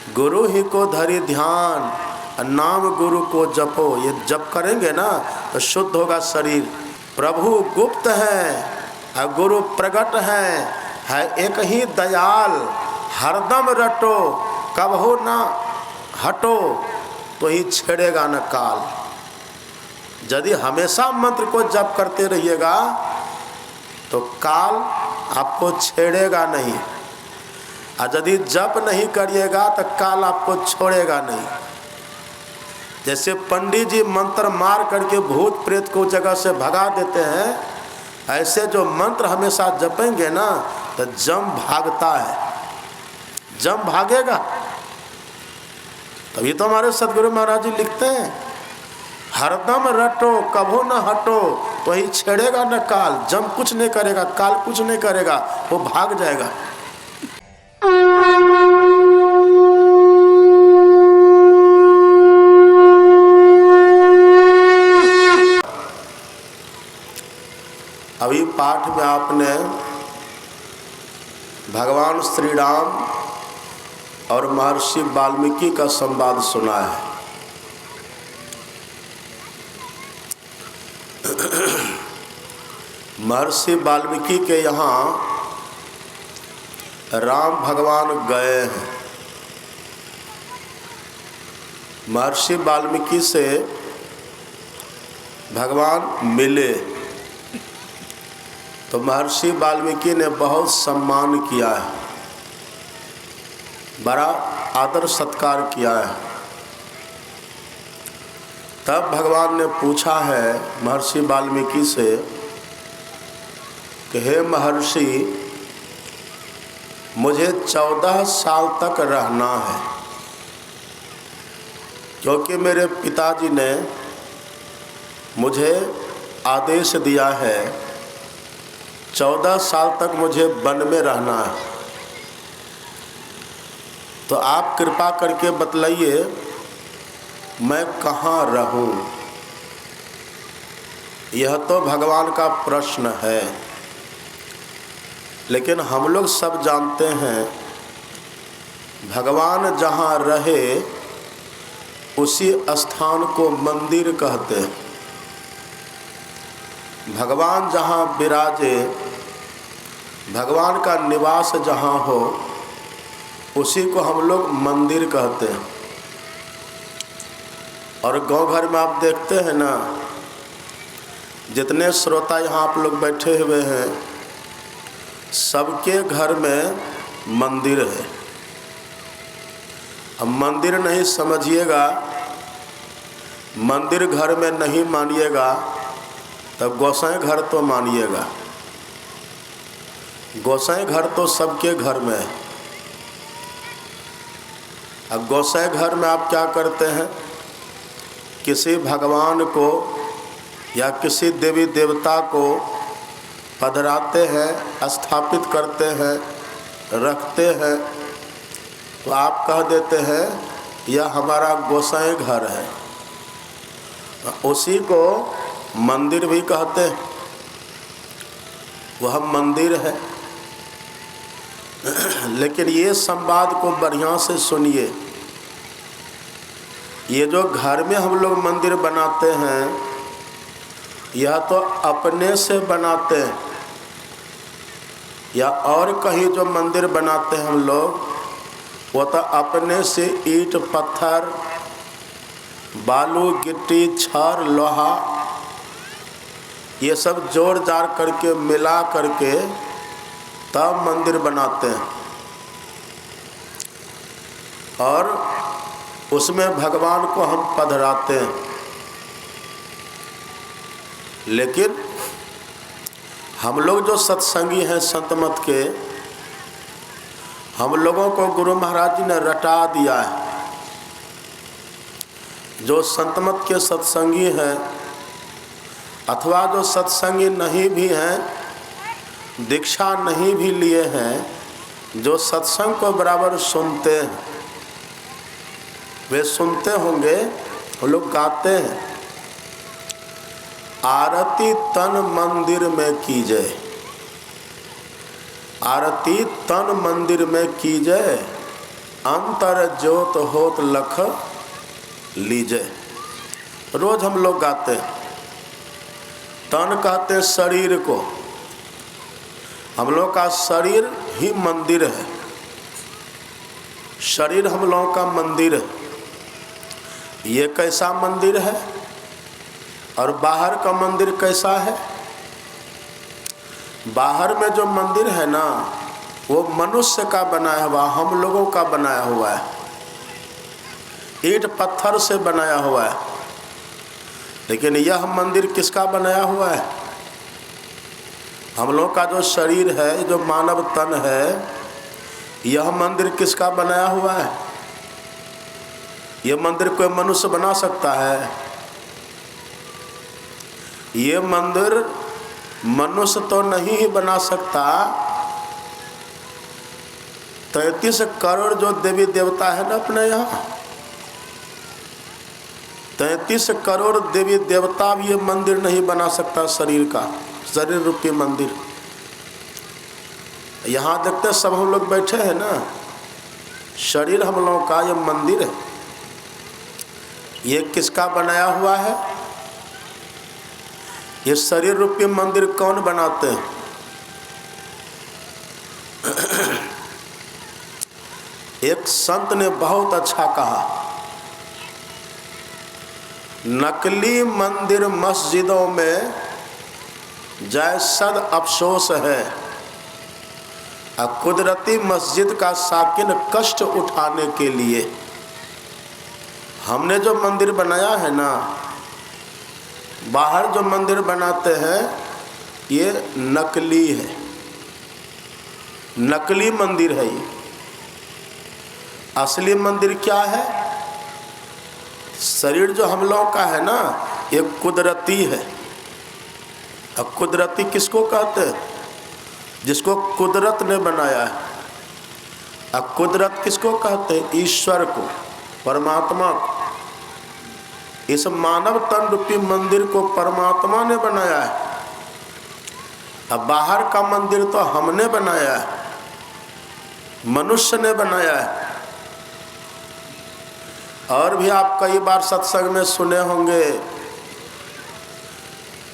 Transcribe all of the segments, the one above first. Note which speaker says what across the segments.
Speaker 1: गुरु ही को धरि ध्यान, नाम गुरु को जपो। ये जप करेंगे ना तो शुद्ध होगा शरीर। प्रभु गुप्त है, गुरु प्रगट है एक ही दयाल। हरदम रटो कबहु ना हटो, तो ही छेड़ेगा न काल। यदि हमेशा मंत्र को जप करते रहिएगा तो काल आपको छेड़ेगा नहीं, और यदि जप नहीं करिएगा तो काल आपको छोड़ेगा नहीं। जैसे पंडित जी मंत्र मार करके भूत प्रेत को जगह से भगा देते हैं, ऐसे जो मंत्र हमेशा जपेंगे ना तो जम भागता है, जम भागेगा। तभी तो हमारे सदगुरु महाराज जी लिखते हैं, हरदम रटो कभू न हटो, तो ही छेड़ेगा न काल। जम कुछ नहीं करेगा, काल कुछ नहीं करेगा, वो भाग जाएगा। अभी पाठ में आपने भगवान श्री राम और महर्षि वाल्मीकि का संवाद सुना है। महर्षि वाल्मीकि के यहाँ राम भगवान गए हैं। महर्षि वाल्मीकि से भगवान मिले तो महर्षि वाल्मीकि ने बहुत सम्मान किया है, बड़ा आदर सत्कार किया है। तब भगवान ने पूछा है महर्षि वाल्मीकि से कि हे महर्षि, मुझे 14 साल तक रहना है, क्योंकि मेरे पिताजी ने मुझे आदेश दिया है 14 साल तक मुझे वन में रहना है। तो आप कृपा करके बतलाइए मैं कहाँ रहूं। यह तो भगवान का प्रश्न है, लेकिन हम लोग सब जानते हैं भगवान जहाँ रहे उसी स्थान को मंदिर कहते हैं। भगवान जहाँ विराजे, भगवान का निवास जहाँ हो, उसी को हम लोग मंदिर कहते हैं। और गांव घर में आप देखते हैं ना, जितने श्रोता यहाँ आप लोग बैठे हुए हैं, सबके घर में मंदिर है। अब मंदिर नहीं समझिएगा, मंदिर घर में नहीं मानिएगा, तब गोसाई घर तो मानिएगा। गोसाई घर तो सबके घर में है। अब गोसाई घर में आप क्या करते हैं, किसी भगवान को या किसी देवी देवता को पधराते हैं, स्थापित करते हैं, रखते हैं, तो आप कह देते हैं यह हमारा गोसाई घर है। उसी को मंदिर भी कहते हैं, वह मंदिर है। लेकिन ये संवाद को बढ़िया से सुनिए। ये जो घर में हम लोग मंदिर बनाते हैं, यह तो अपने से बनाते हैं, या और कहीं जो मंदिर बनाते हैं हम लोग, वो तो अपने से ईंट पत्थर बालू गिट्टी छड़ लोहा ये सब जोड़ जाड़ करके मिला करके तब मंदिर बनाते हैं, और उसमें भगवान को हम पधराते हैं। लेकिन हम लोग जो सत्संगी हैं संत मत के, हम लोगों को गुरु महाराज जी ने रटा दिया है। जो संत मत के सत्संगी हैं अथवा जो सत्संगी नहीं भी हैं, दीक्षा नहीं भी लिए हैं, जो सत्संग को बराबर सुनते हैं, वे सुनते होंगे, वो लोग गाते हैं, आरती तन मंदिर में कीजय, आरती तन मंदिर में कीजय, अंतर ज्योत होत लख लीजे। रोज हम लोग गाते हैं। तन कहते हैं शरीर को। हम लोग का शरीर ही मंदिर है। शरीर हम लोगों का मंदिर है। ये कैसा मंदिर है और बाहर का मंदिर कैसा है? बाहर में जो मंदिर है ना, वो मनुष्य का बनाया हुआ, हम लोगों का बनाया हुआ है, ईंट पत्थर से बनाया हुआ है। लेकिन यह मंदिर किसका बनाया हुआ है? हम लोग का जो शरीर है, जो मानव तन है, यह मंदिर किसका बनाया हुआ है? यह मंदिर कोई मनुष्य बना सकता है? ये मंदिर मनुष्य तो नहीं ही बना सकता। 33 करोड़ जो देवी देवता है ना अपने यहाँ, 33 करोड़ देवी देवता भी ये मंदिर नहीं बना सकता। शरीर का, शरीर रूपी मंदिर। यहाँ देखते सब हम लोग बैठे हैं ना, शरीर हम लोगों का ये मंदिर है। ये किसका बनाया हुआ है? ये शरीर रूपी मंदिर कौन बनाते हैं? एक संत ने बहुत अच्छा कहा, नकली मंदिर मस्जिदों में जैसद अफसोस है, कुदरती मस्जिद का साकिन कष्ट उठाने के लिए। हमने जो मंदिर बनाया है ना, बाहर जो मंदिर बनाते हैं ये नकली है, नकली मंदिर है ये। असली मंदिर क्या है? शरीर जो हम लोगों का है ना, ये कुदरती है। अब कुदरती किसको कहते हैं? जिसको कुदरत ने बनाया है। अब कुदरत किसको कहते हैं? ईश्वर को, परमात्मा को। इस मानव तन रूपी मंदिर को परमात्मा ने बनाया है। अब बाहर का मंदिर तो हमने बनाया है, मनुष्य ने बनाया है। और भी आप कई बार सत्संग में सुने होंगे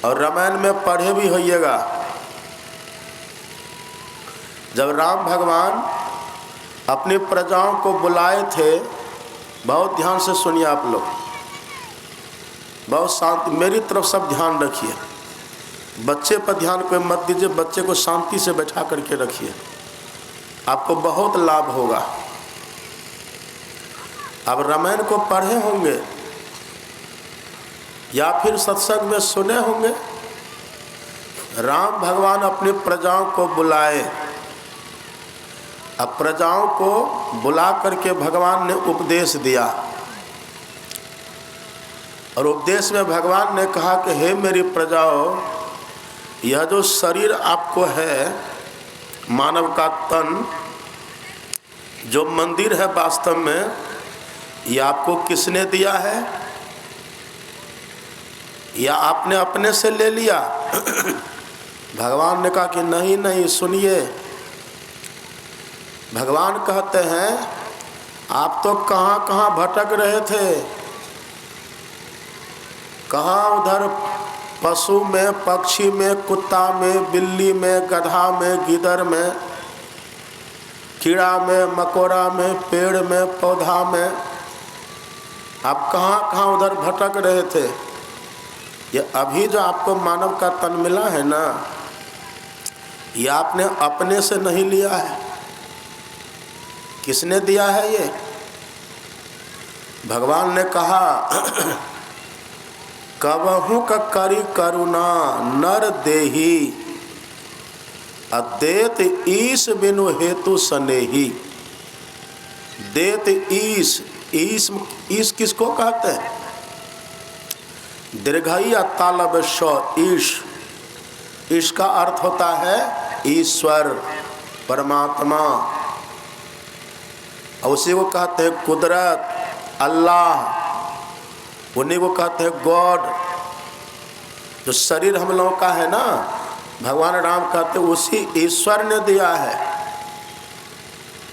Speaker 1: और रामायण में पढ़े भी होइएगा, जब राम भगवान अपनी प्रजाओं को बुलाए थे। बहुत ध्यान से सुनिए आप लोग, बहुत शांति, मेरी तरफ सब ध्यान रखिए। बच्चे पर ध्यान कोई मत दीजिए, बच्चे को शांति से बैठा करके रखिए, आपको बहुत लाभ होगा। अब रामायण को पढ़े होंगे या फिर सत्संग में सुने होंगे। राम भगवान अपनी प्रजाओं को बुलाए। अब प्रजाओं को बुला करके भगवान ने उपदेश दिया, और उपदेश में भगवान ने कहा कि हे मेरी प्रजाओं, यह जो शरीर आपको है, मानव का तन जो मंदिर है, वास्तव में ये आपको किसने दिया है? या आपने अपने से ले लिया? भगवान ने कहा कि नहीं नहीं, सुनिए। भगवान कहते हैं आप तो कहाँ कहाँ भटक रहे थे, कहाँ उधर पशु में, पक्षी में, कुत्ता में, बिल्ली में, गधा में, गिदड़ में, कीड़ा में, मकोड़ा में, पेड़ में, पौधा में, आप कहाँ कहाँ उधर भटक रहे थे। ये अभी जो आपको मानव का तन मिला है ना, ये आपने अपने से नहीं लिया है। किसने दिया है ये? भगवान ने कहा कबहू का करी करुणा नर देही, अदेत ईश बिनु हेतु सनेही। देत ईश, ईश किसको कहते हैं? दीर्घई तालब शो ईश। ईश का अर्थ होता है ईश्वर, परमात्मा। और उसी को कहते हैं कुदरत, अल्लाह, उन्हीं को कहते हैं गॉड। जो शरीर हम लोगों का है ना, भगवान राम कहते हैं उसी ईश्वर ने दिया है।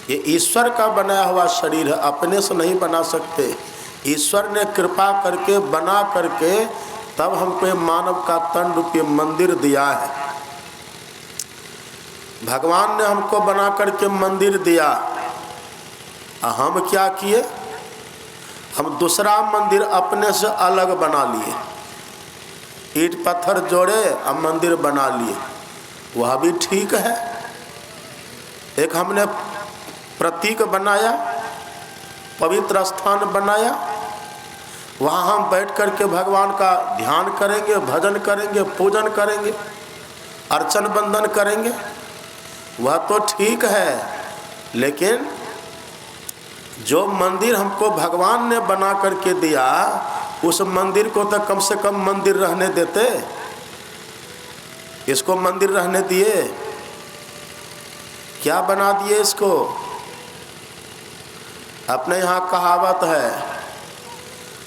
Speaker 1: ये ईश्वर का बनाया हुआ शरीर है, अपने से नहीं बना सकते। ईश्वर ने कृपा करके बना करके तब हमको ये मानव का तन रूपी मंदिर दिया है। भगवान ने हमको बना करके मंदिर दिया, हम क्या किए? हम दूसरा मंदिर अपने से अलग बना लिए, ईंट पत्थर जोड़े अब मंदिर बना लिए। वह भी ठीक है। एक हमने प्रतीक बनाया, पवित्र स्थान बनाया, वहाँ हम बैठ कर के भगवान का ध्यान करेंगे, भजन करेंगे, पूजन करेंगे, अर्चन बंदन करेंगे, वह तो ठीक है। लेकिन जो मंदिर हमको भगवान ने बना करके दिया, उस मंदिर को तो कम से कम मंदिर रहने देते। इसको मंदिर रहने दिए? क्या बना दिए इसको? अपने यहाँ कहावत है,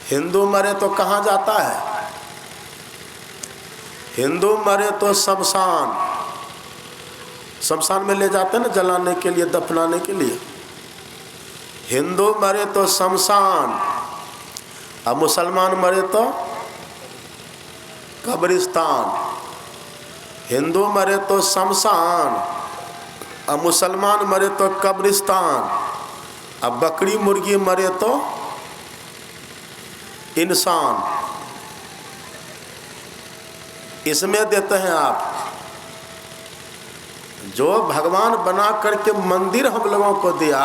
Speaker 1: हिंदू मरे तो कहाँ जाता है? हिंदू मरे तो शमशान, शमशान में ले जाते हैं ना जलाने के लिए, दफनाने के लिए। हिंदू मरे तो शमशान, अब मुसलमान मरे तो कब्रिस्तान। हिंदू मरे तो शमशान, अब मुसलमान मरे तो कब्रिस्तान। अब बकरी मुर्गी मरे तो इंसान। इसमें देते हैं आप। जो भगवान बना करके मंदिर हम लोगों को दिया,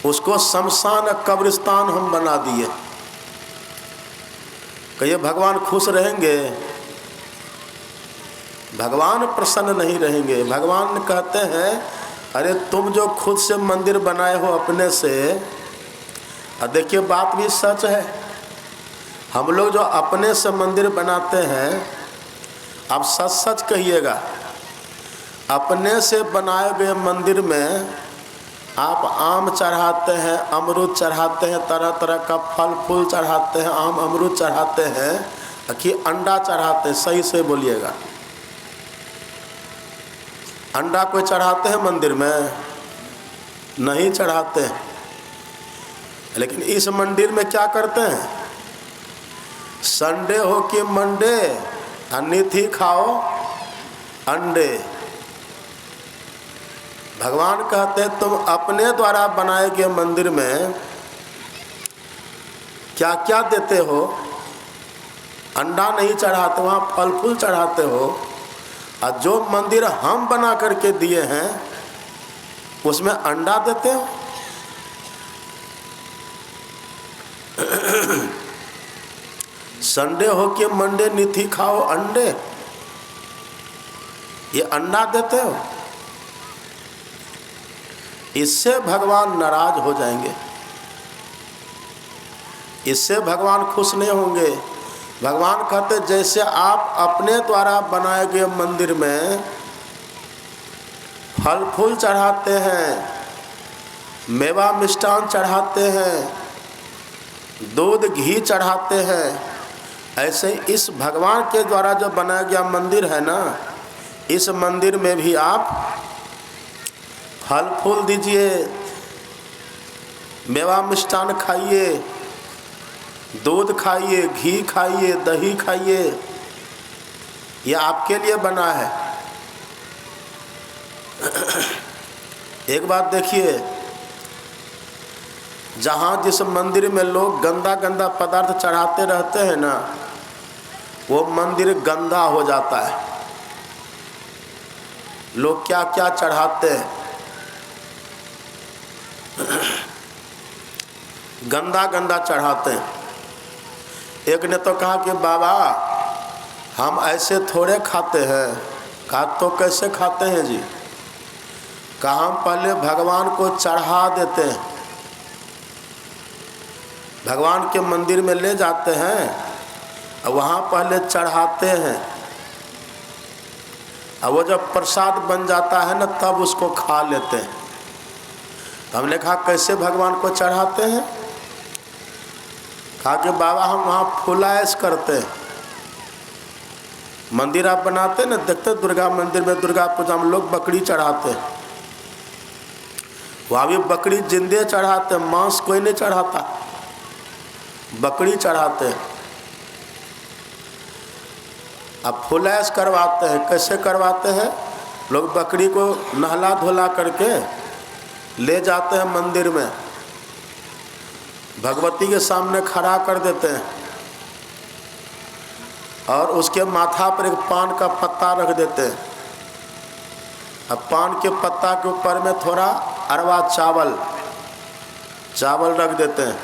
Speaker 1: उसको शमशान कब्रिस्तान हम बना दिए। कहिए भगवान खुश रहेंगे? भगवान प्रसन्न नहीं रहेंगे। भगवान कहते हैं, अरे तुम जो खुद से मंदिर बनाए हो अपने से, और देखिए बात भी सच है, हम लोग जो अपने से मंदिर बनाते हैं, आप सच सच कहिएगा, अपने से बनाए गए मंदिर में आप आम चढ़ाते हैं, अमरूद चढ़ाते हैं, तरह तरह का फल फूल चढ़ाते हैं, आम अमरूद चढ़ाते हैं कि अंडा चढ़ाते हैं? सही से बोलिएगा। अंडा कोई चढ़ाते हैं मंदिर में? नहीं चढ़ाते हैं। लेकिन इस मंदिर में क्या करते हैं? संडे हो कि मंडे, अनिथी खाओ अंडे। भगवान कहते हैं तुम अपने द्वारा बनाए गए मंदिर में क्या क्या देते हो? अंडा नहीं चढ़ाते, वहाँ फल फूल चढ़ाते हो। और जो मंदिर हम बना करके दिए हैं उसमें अंडा देते हो। संडे हो कि मंडे निथी खाओ अंडे, ये अंडा देते हो। इससे भगवान नाराज हो जाएंगे, इससे भगवान खुश नहीं होंगे। भगवान कहते जैसे आप अपने द्वारा बनाए गए मंदिर में फल फूल चढ़ाते हैं, मेवा मिष्टान चढ़ाते हैं, दूध घी चढ़ाते हैं, ऐसे इस भगवान के द्वारा जो बनाया गया मंदिर है ना, इस मंदिर में भी आप फल फूल दीजिए, मेवा मिष्टान खाइए, दूध खाइए, घी खाइए, दही खाइए। ये आपके लिए बना है। एक बात देखिए, जहाँ जिस मंदिर में लोग गंदा गंदा पदार्थ चढ़ाते रहते हैं ना, वो मंदिर गंदा हो जाता है। लोग क्या क्या चढ़ाते हैं, गंदा गंदा चढ़ाते हैं। एक ने तो कहा कि बाबा हम ऐसे थोड़े खाते हैं। कहा तो कैसे खाते हैं जी? कहा हम पहले भगवान को चढ़ा देते हैं, भगवान के मंदिर में ले जाते हैं और वहाँ पहले चढ़ाते हैं, और वो जब प्रसाद बन जाता है ना तब उसको खा लेते हैं। हमने कहा कैसे भगवान को चढ़ाते हैं? कहा कि बाबा हम वहाँ फुलाइश करते हैं। मंदिर आप बनाते हैं ना, देखते दुर्गा मंदिर में दुर्गा पूजा में लोग बकरी चढ़ाते हैं, वहाँ भी बकरी जिंदे चढ़ाते, मांस कोई नहीं चढ़ाता, बकरी चढ़ाते हैं। अब फुल ऐश करवाते हैं। कैसे करवाते हैं? लोग बकरी को नहला धुला करके ले जाते हैं मंदिर में, भगवती के सामने खड़ा कर देते हैं और उसके माथा पर एक पान का पत्ता रख देते हैं। अब पान के पत्ता के ऊपर में थोड़ा अरवा चावल रख देते हैं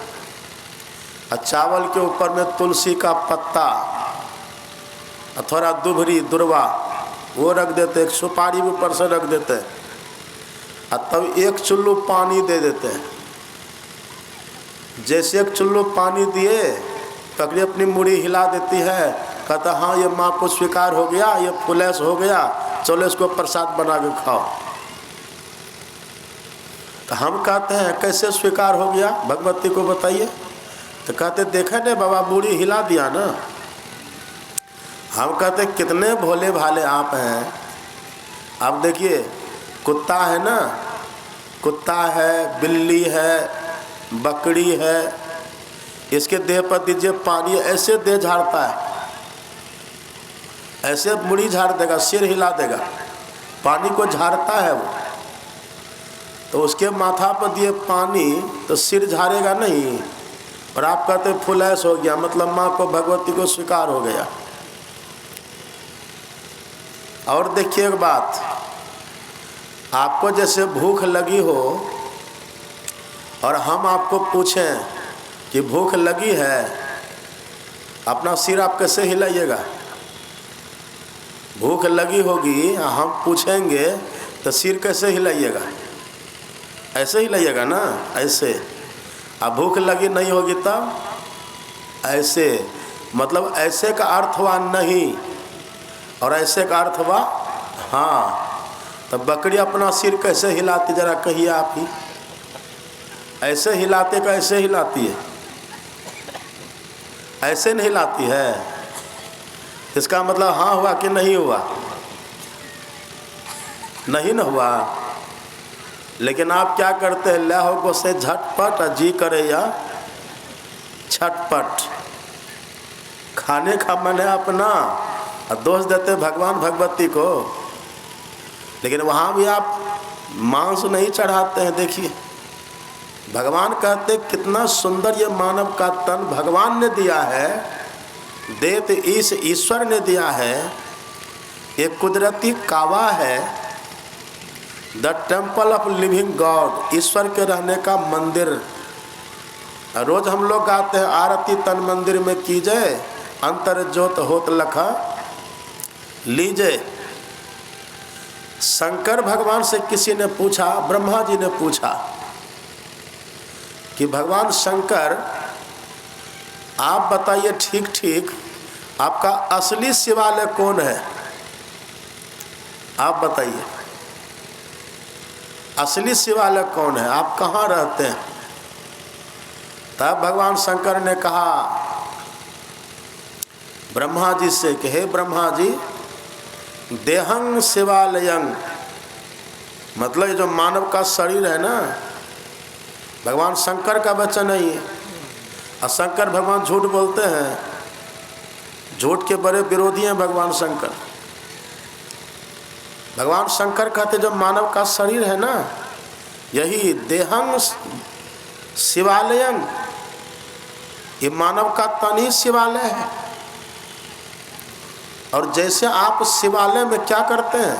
Speaker 1: और चावल के ऊपर में तुलसी का पत्ता और थोड़ा दुर्वा वो रख देते हैं। एक सुपारी भी ऊपर से रख देते हैं और तब एक चुल्लू पानी दे देते हैं। जैसे एक चुल्लू पानी दिए, बकरी अपनी मुड़ी हिला देती है, कहता हाँ ये माँ को स्वीकार हो गया, ये फुलैश हो गया, चलो इसको प्रसाद बना के खाओ। तो हम कहते हैं कैसे स्वीकार हो गया, भगवती को बताइए। तो कहते देखे न बाबा मुड़ी हिला दिया ना। हम कहते कितने भोले भाले आप हैं। अब देखिए कुत्ता है ना, कुत्ता है, बिल्ली है, बकरी है, इसके देह पर दीजिए पानी, ऐसे देह झाड़ता है, ऐसे मुड़ी झाड़ देगा, सिर हिला देगा, पानी को झाड़ता है वो। तो उसके माथा पर दिए पानी तो सिर झाड़ेगा नहीं। और आप कहते फुल ऐश हो गया, मतलब माँ को भगवती को स्वीकार हो गया। और देखिए एक बात, आपको जैसे भूख लगी हो और हम आपको पूछें कि भूख लगी है, अपना सिर आप कैसे हिलाइएगा? भूख लगी होगी, हम पूछेंगे तो सिर कैसे हिलाइएगा? ऐसे हिलाइएगा ना, ऐसे। अब भूख लगी नहीं होगी तब ऐसे, मतलब ऐसे का अर्थ हुआ नहीं और ऐसे का अर्थ हुआ हाँ। तब बकरी अपना सिर कैसे हिलाती, जरा कहिए आप ही। ऐसे हिलाते का ऐसे हिलाती है, ऐसे नहीं हिलाती है। इसका मतलब हाँ हुआ कि नहीं हुआ? नहीं न हुआ। लेकिन आप क्या करते हैं, लहो को से झटपट जी करे या छटपट। खाने का मन है अपना और दोष देते भगवान भगवती को। लेकिन वहाँ भी आप मांस नहीं चढ़ाते हैं। देखिए भगवान कहते कितना सुंदर ये मानव का तन भगवान ने दिया है, देत इस ईश्वर ने दिया है। ये कुदरती कावा है, the temple of living God, ईश्वर के रहने का मंदिर। रोज हम लोग गाते हैं आरती तन मंदिर में कीजिए, अंतर ज्योत होत लखा लीजिए। शंकर भगवान से किसी ने पूछा, ब्रह्मा जी ने पूछा कि भगवान शंकर आप बताइए ठीक ठीक आपका असली शिवालय कौन है? आप बताइए असली शिवालय कौन है, आप कहाँ रहते हैं? तब भगवान शंकर ने कहा ब्रह्मा जी से कि हे ब्रह्मा जी, देहंग शिवालयंग, मतलब ये जो मानव का शरीर है ना, भगवान शंकर का वचन है ये। और शंकर भगवान झूठ बोलते हैं, झूठ के बड़े विरोधी हैं भगवान शंकर। भगवान शंकर कहते जो मानव का शरीर है ना, यही देहंग शिवालयंग, ये मानव का तन ही शिवालय है। और जैसे आप शिवालय में क्या करते हैं,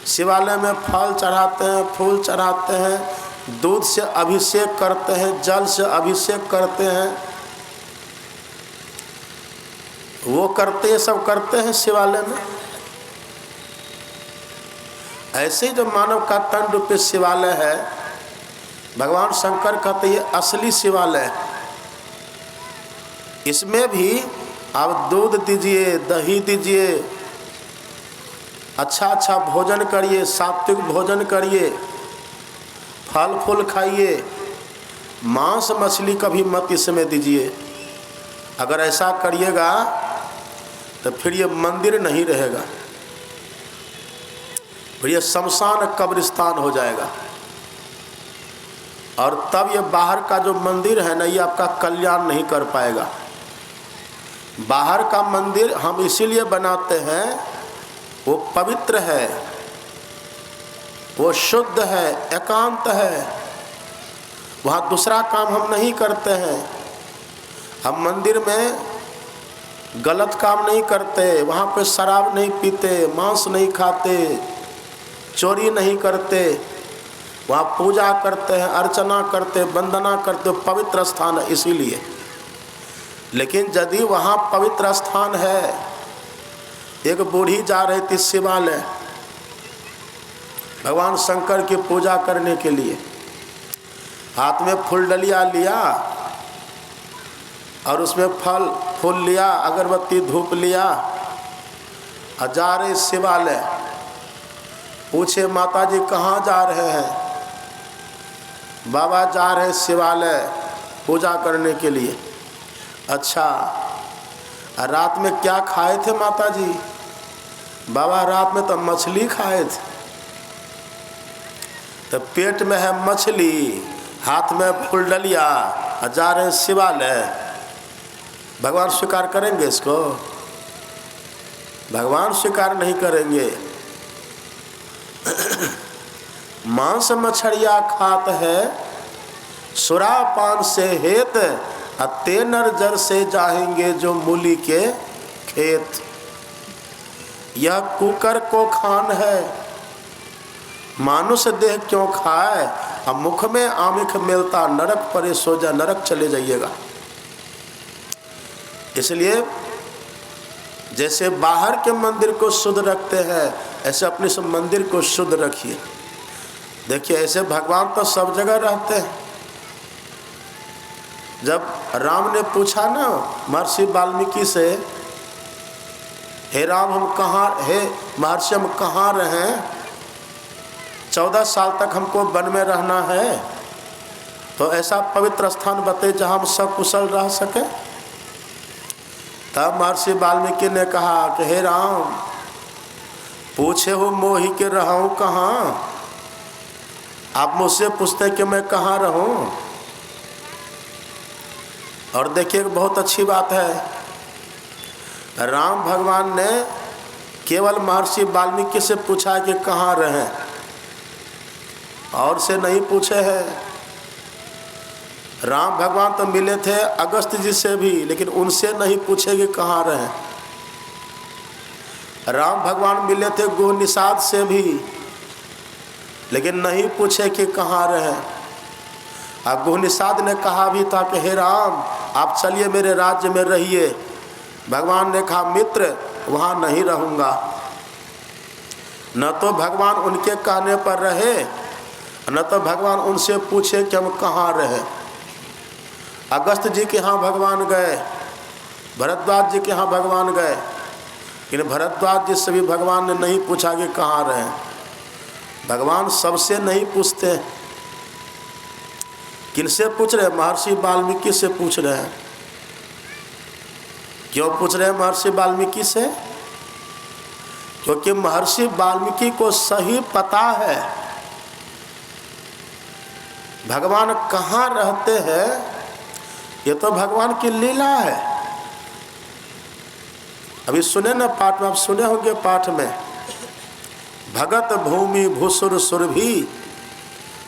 Speaker 1: शिवालय में फल चढ़ाते हैं, फूल चढ़ाते हैं, दूध से अभिषेक करते हैं, जल से अभिषेक करते हैं, वो करते हैं, सब करते हैं शिवालय में। ऐसे ही जो मानव का तन रूपी शिवालय है, भगवान शंकर कहते ये असली शिवालय है। इसमें भी आप दूध दीजिए, दही दीजिए, अच्छा अच्छा भोजन करिए, सात्विक भोजन करिए, फल फूल खाइए, मांस मछली कभी मत इसमें दीजिए। अगर ऐसा करिएगा तो फिर ये मंदिर नहीं रहेगा, फिर ये शमशान कब्रिस्तान हो जाएगा। और तब ये बाहर का जो मंदिर है ना, ये आपका कल्याण नहीं कर पाएगा। बाहर का मंदिर हम इसीलिए बनाते हैं, वो पवित्र है, वो शुद्ध है, एकांत है, वहाँ दूसरा काम हम नहीं करते हैं। हम मंदिर में गलत काम नहीं करते, वहाँ पे शराब नहीं पीते, मांस नहीं खाते, चोरी नहीं करते, वहाँ पूजा करते हैं, अर्चना करते, वंदना करते, पवित्र स्थान है इसीलिए। लेकिन यदि वहाँ पवित्र स्थान है, एक बूढ़ी जा रही थी शिवालय भगवान शंकर की पूजा करने के लिए, हाथ में फूल डलिया लिया और उसमें फल फूल लिया, अगरबत्ती धूप लिया और जा रहे शिवालय। पूछे माता जी कहाँ जा रहे हैं? बाबा जा रहे शिवालय पूजा करने के लिए। अच्छा, रात में क्या खाए थे माता जी? बाबा रात में तो मछली खाए थे। तो पेट में है मछली, हाथ में फूल डलिया और जा रहे हैं शिवालय। भगवान स्वीकार करेंगे इसको? भगवान स्वीकार नहीं करेंगे। मांस मछलिया खात है, सुरापान से हेत, ते नर जर से जाएंगे जो मूली के खेत। यह कुकर को खान है, मानुष देह क्यों खाए, अब मुख में आमिख मिलता, नरक परे सो जा, नरक चले जाइएगा। इसलिए जैसे बाहर के मंदिर को शुद्ध रखते हैं, ऐसे अपने सब मंदिर को शुद्ध रखिए। देखिए ऐसे भगवान तो सब जगह रहते हैं। जब राम ने पूछा ना महर्षि वाल्मीकि से, हे राम हम कहाँ, हे महर्षि हम कहाँ रहें, 14 साल तक हमको वन में रहना है, तो ऐसा पवित्र स्थान बताइए जहाँ हम सब कुशल रह सके। तब महर्षि वाल्मीकि ने कहा कि हे राम, पूछे हो मोही के रहूं कहाँ, आप मुझसे पूछते कि मैं कहाँ रहूं। और देखिए बहुत अच्छी बात है, राम भगवान ने केवल महर्षि वाल्मीकि से पूछा कि कहाँ रहें, और से नहीं पूछे हैं। राम भगवान तो मिले थे अगस्त जी से भी, लेकिन उनसे नहीं पूछे कि कहाँ रहें। राम भगवान मिले थे गुह निषाद से भी, लेकिन नहीं पूछे कि कहाँ रहें। अब गुह निषाद ने कहा भी था कि हे राम आप चलिए मेरे राज्य में रहिए। भगवान ने कहा मित्र वहाँ नहीं रहूँगा। न तो भगवान उनके कहने पर रहे, न तो भगवान उनसे पूछे कि हम कहाँ रहे। अगस्त जी के यहाँ भगवान गए, भरद्वाज जी के यहाँ भगवान गए, लेकिन भरद्वाज जी से भी भगवान ने नहीं पूछा कि कहाँ रहे। भगवान सबसे नहीं पूछते। किनसे पूछ रहे? महर्षि वाल्मीकि से पूछ रहे हैं। क्यों पूछ रहे हैं महर्षि वाल्मीकि से? क्योंकि महर्षि वाल्मीकि को सही पता है भगवान कहाँ रहते हैं। ये तो भगवान की लीला है। अभी सुने ना पाठ में, आप सुने होंगे पाठ में, भगत भूमि भूसुर सुरभि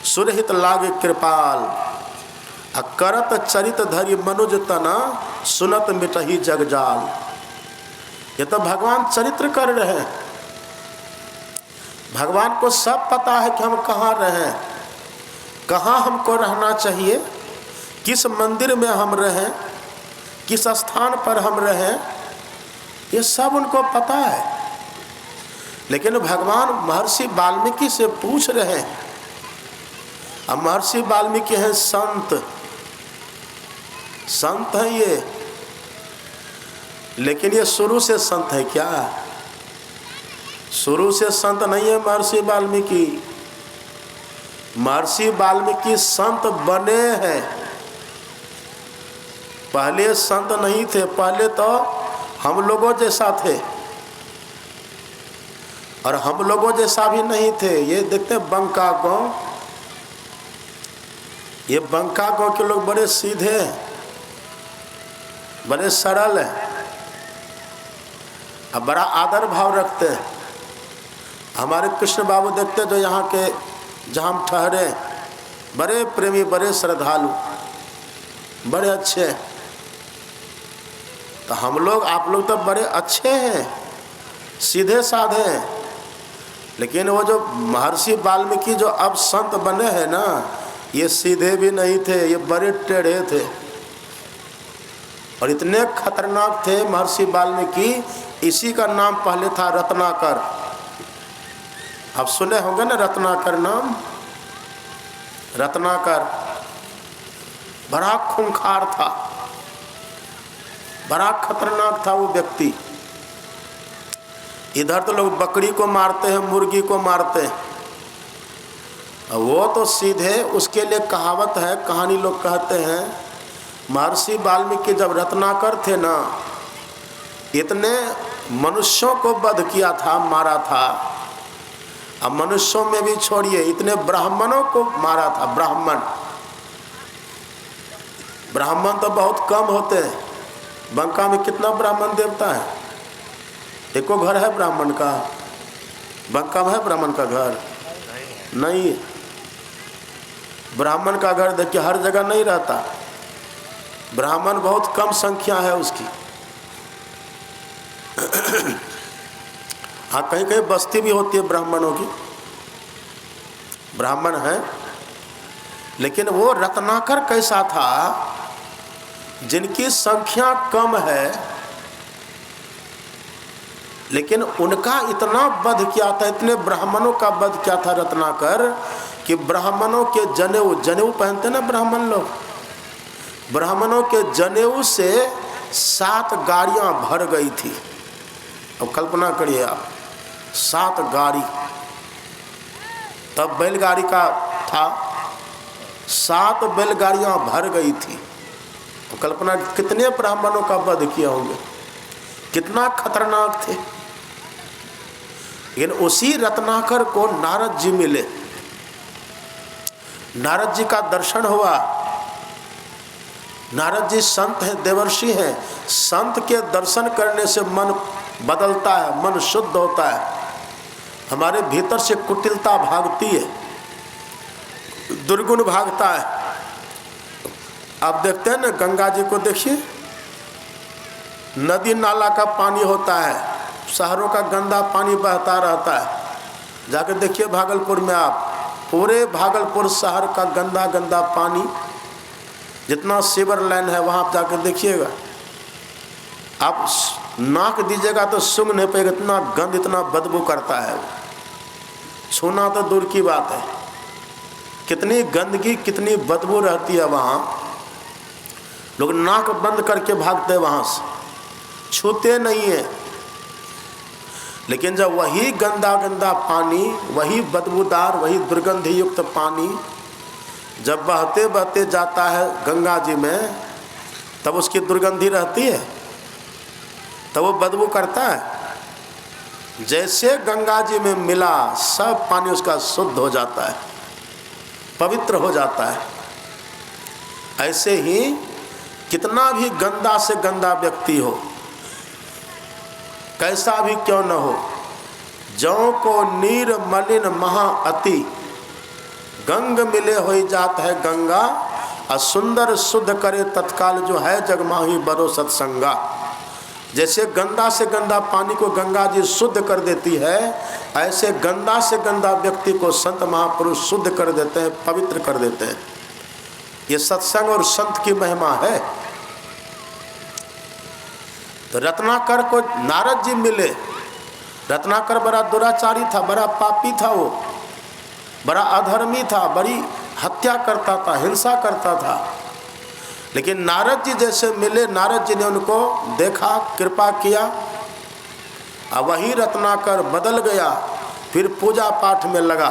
Speaker 1: सुरहित लागे कृपाल, करत चरित धरि मनुज तना सुनत मिटही जगजाल। ये तो भगवान चरित्र कर रहे हैं। भगवान को सब पता है कि हम कहाँ रहें, कहाँ हमको रहना चाहिए, किस मंदिर में हम रहें, किस स्थान पर हम रहें, ये सब उनको पता है। लेकिन भगवान महर्षि वाल्मीकि से पूछ रहे हैं। अब महर्षि वाल्मीकि हैं संत, संत है ये, लेकिन ये शुरू से संत है क्या? शुरू से संत नहीं है महर्षि वाल्मीकि। महर्षि वाल्मीकि संत बने हैं, पहले संत नहीं थे। पहले तो हम लोगों जैसा थे, और हम लोगों जैसा भी नहीं थे। ये देखते बंका गांव, ये बंका गांव के लोग बड़े सीधे हैं, बड़े सरल हैं, अब बड़ा आदर भाव रखते हैं। हमारे कृष्ण बाबू देखते जो यहाँ के, जहाँ हम ठहरे, बड़े प्रेमी, बड़े श्रद्धालु, बड़े अच्छे। तो हम लोग, आप लोग तो बड़े अच्छे हैं, सीधे साधे हैं, लेकिन वो जो महर्षि वाल्मीकि जो अब संत बने हैं ना, ये सीधे भी नहीं थे, ये बड़े टेढ़े थे और इतने खतरनाक थे महर्षि वाल्मीकि। इसी का नाम पहले था रत्नाकर। आप सुने होंगे ना रत्नाकर नाम। रत्नाकर बड़ा खूंखार था, बड़ा खतरनाक था वो व्यक्ति। इधर तो लोग बकरी को मारते हैं, मुर्गी को मारते हैं, वो तो सीधे। उसके लिए कहावत है, कहानी लोग कहते हैं, महर्षि वाल्मीकि जब रत्नाकर थे ना, इतने मनुष्यों को वध किया था, मारा था। अब मनुष्यों में भी छोड़िए, इतने ब्राह्मणों को मारा था। ब्राह्मण तो बहुत कम होते हैं। बंका में कितना ब्राह्मण देवता है? एको घर है ब्राह्मण का? बंका में है ब्राह्मण का घर? नहीं। ब्राह्मण का घर देखिए हर जगह नहीं रहता, ब्राह्मण बहुत कम संख्या है उसकी। हाँ, कहीं कहीं बस्ती भी होती है ब्राह्मणों की, ब्राह्मण है। लेकिन वो रत्नाकर कैसा था, जिनकी संख्या कम है, लेकिन उनका इतना वध किया था, इतने ब्राह्मणों का वध किया था रत्नाकर, कि ब्राह्मणों के जनेऊ पहनते ना ब्राह्मण लोग, ब्राह्मणों के जनेऊ से 7 गाड़ियां भर गई थी। अब कल्पना करिए आप, 7 गाड़ी, तब बैलगाड़ी का था, 7 बैलगाड़ियां भर गई थी। तो कल्पना कितने ब्राह्मणों का वध किया होंगे, कितना खतरनाक थे। लेकिन उसी रत्नाकर को नारद जी मिले, नारद जी का दर्शन हुआ। नारद जी संत हैं, देवर्षि हैं। संत के दर्शन करने से मन बदलता है, मन शुद्ध होता है, हमारे भीतर से कुटिलता भागती है, दुर्गुण भागता है। आप देखते हैं ना, गंगा जी को देखिए, नदी नाला का पानी होता है, शहरों का गंदा पानी बहता रहता है। जाकर देखिए भागलपुर में, आप पूरे भागलपुर शहर का गंदा गंदा पानी, जितना सीवर लाइन है वहाँ आप जाकर देखिएगा, आप नाक दीजिएगा तो सूंघ नहीं पाएगा, इतना गंद, इतना बदबू करता है। छूना तो दूर की बात है, कितनी गंदगी, कितनी बदबू रहती है वहाँ। लोग नाक बंद करके भागते हैं वहाँ से, छूते नहीं है। लेकिन जब वही गंदा गंदा पानी, वही बदबूदार, वही दुर्गंधि युक्त पानी जब बहते बहते जाता है गंगा जी में, तब उसकी दुर्गंधि रहती है, तब वो बदबू करता है। जैसे गंगा जी में मिला, सब पानी उसका शुद्ध हो जाता है, पवित्र हो जाता है। ऐसे ही कितना भी गंदा से गंदा व्यक्ति हो, कैसा भी क्यों न हो, जौ को नीर मलिन महा अति, गंग मिले हो जात है गंगा, और सुंदर शुद्ध करे तत्काल जो है जगमाही बरो सत्संगा। जैसे गंदा से गंदा पानी को गंगा जी शुद्ध कर देती है, ऐसे गंदा से गंदा व्यक्ति को संत महापुरुष शुद्ध कर देते हैं, पवित्र कर देते हैं। ये सत्संग और संत की महिमा है। तो रत्नाकर को नारद जी मिले। रत्नाकर बड़ा दुराचारी था, बड़ा पापी था, वो बड़ा अधर्मी था, बड़ी हत्या करता था, हिंसा करता था। लेकिन नारद जी जैसे मिले, नारद जी ने उनको देखा, कृपा किया, और वही रत्नाकर बदल गया। फिर पूजा पाठ में लगा,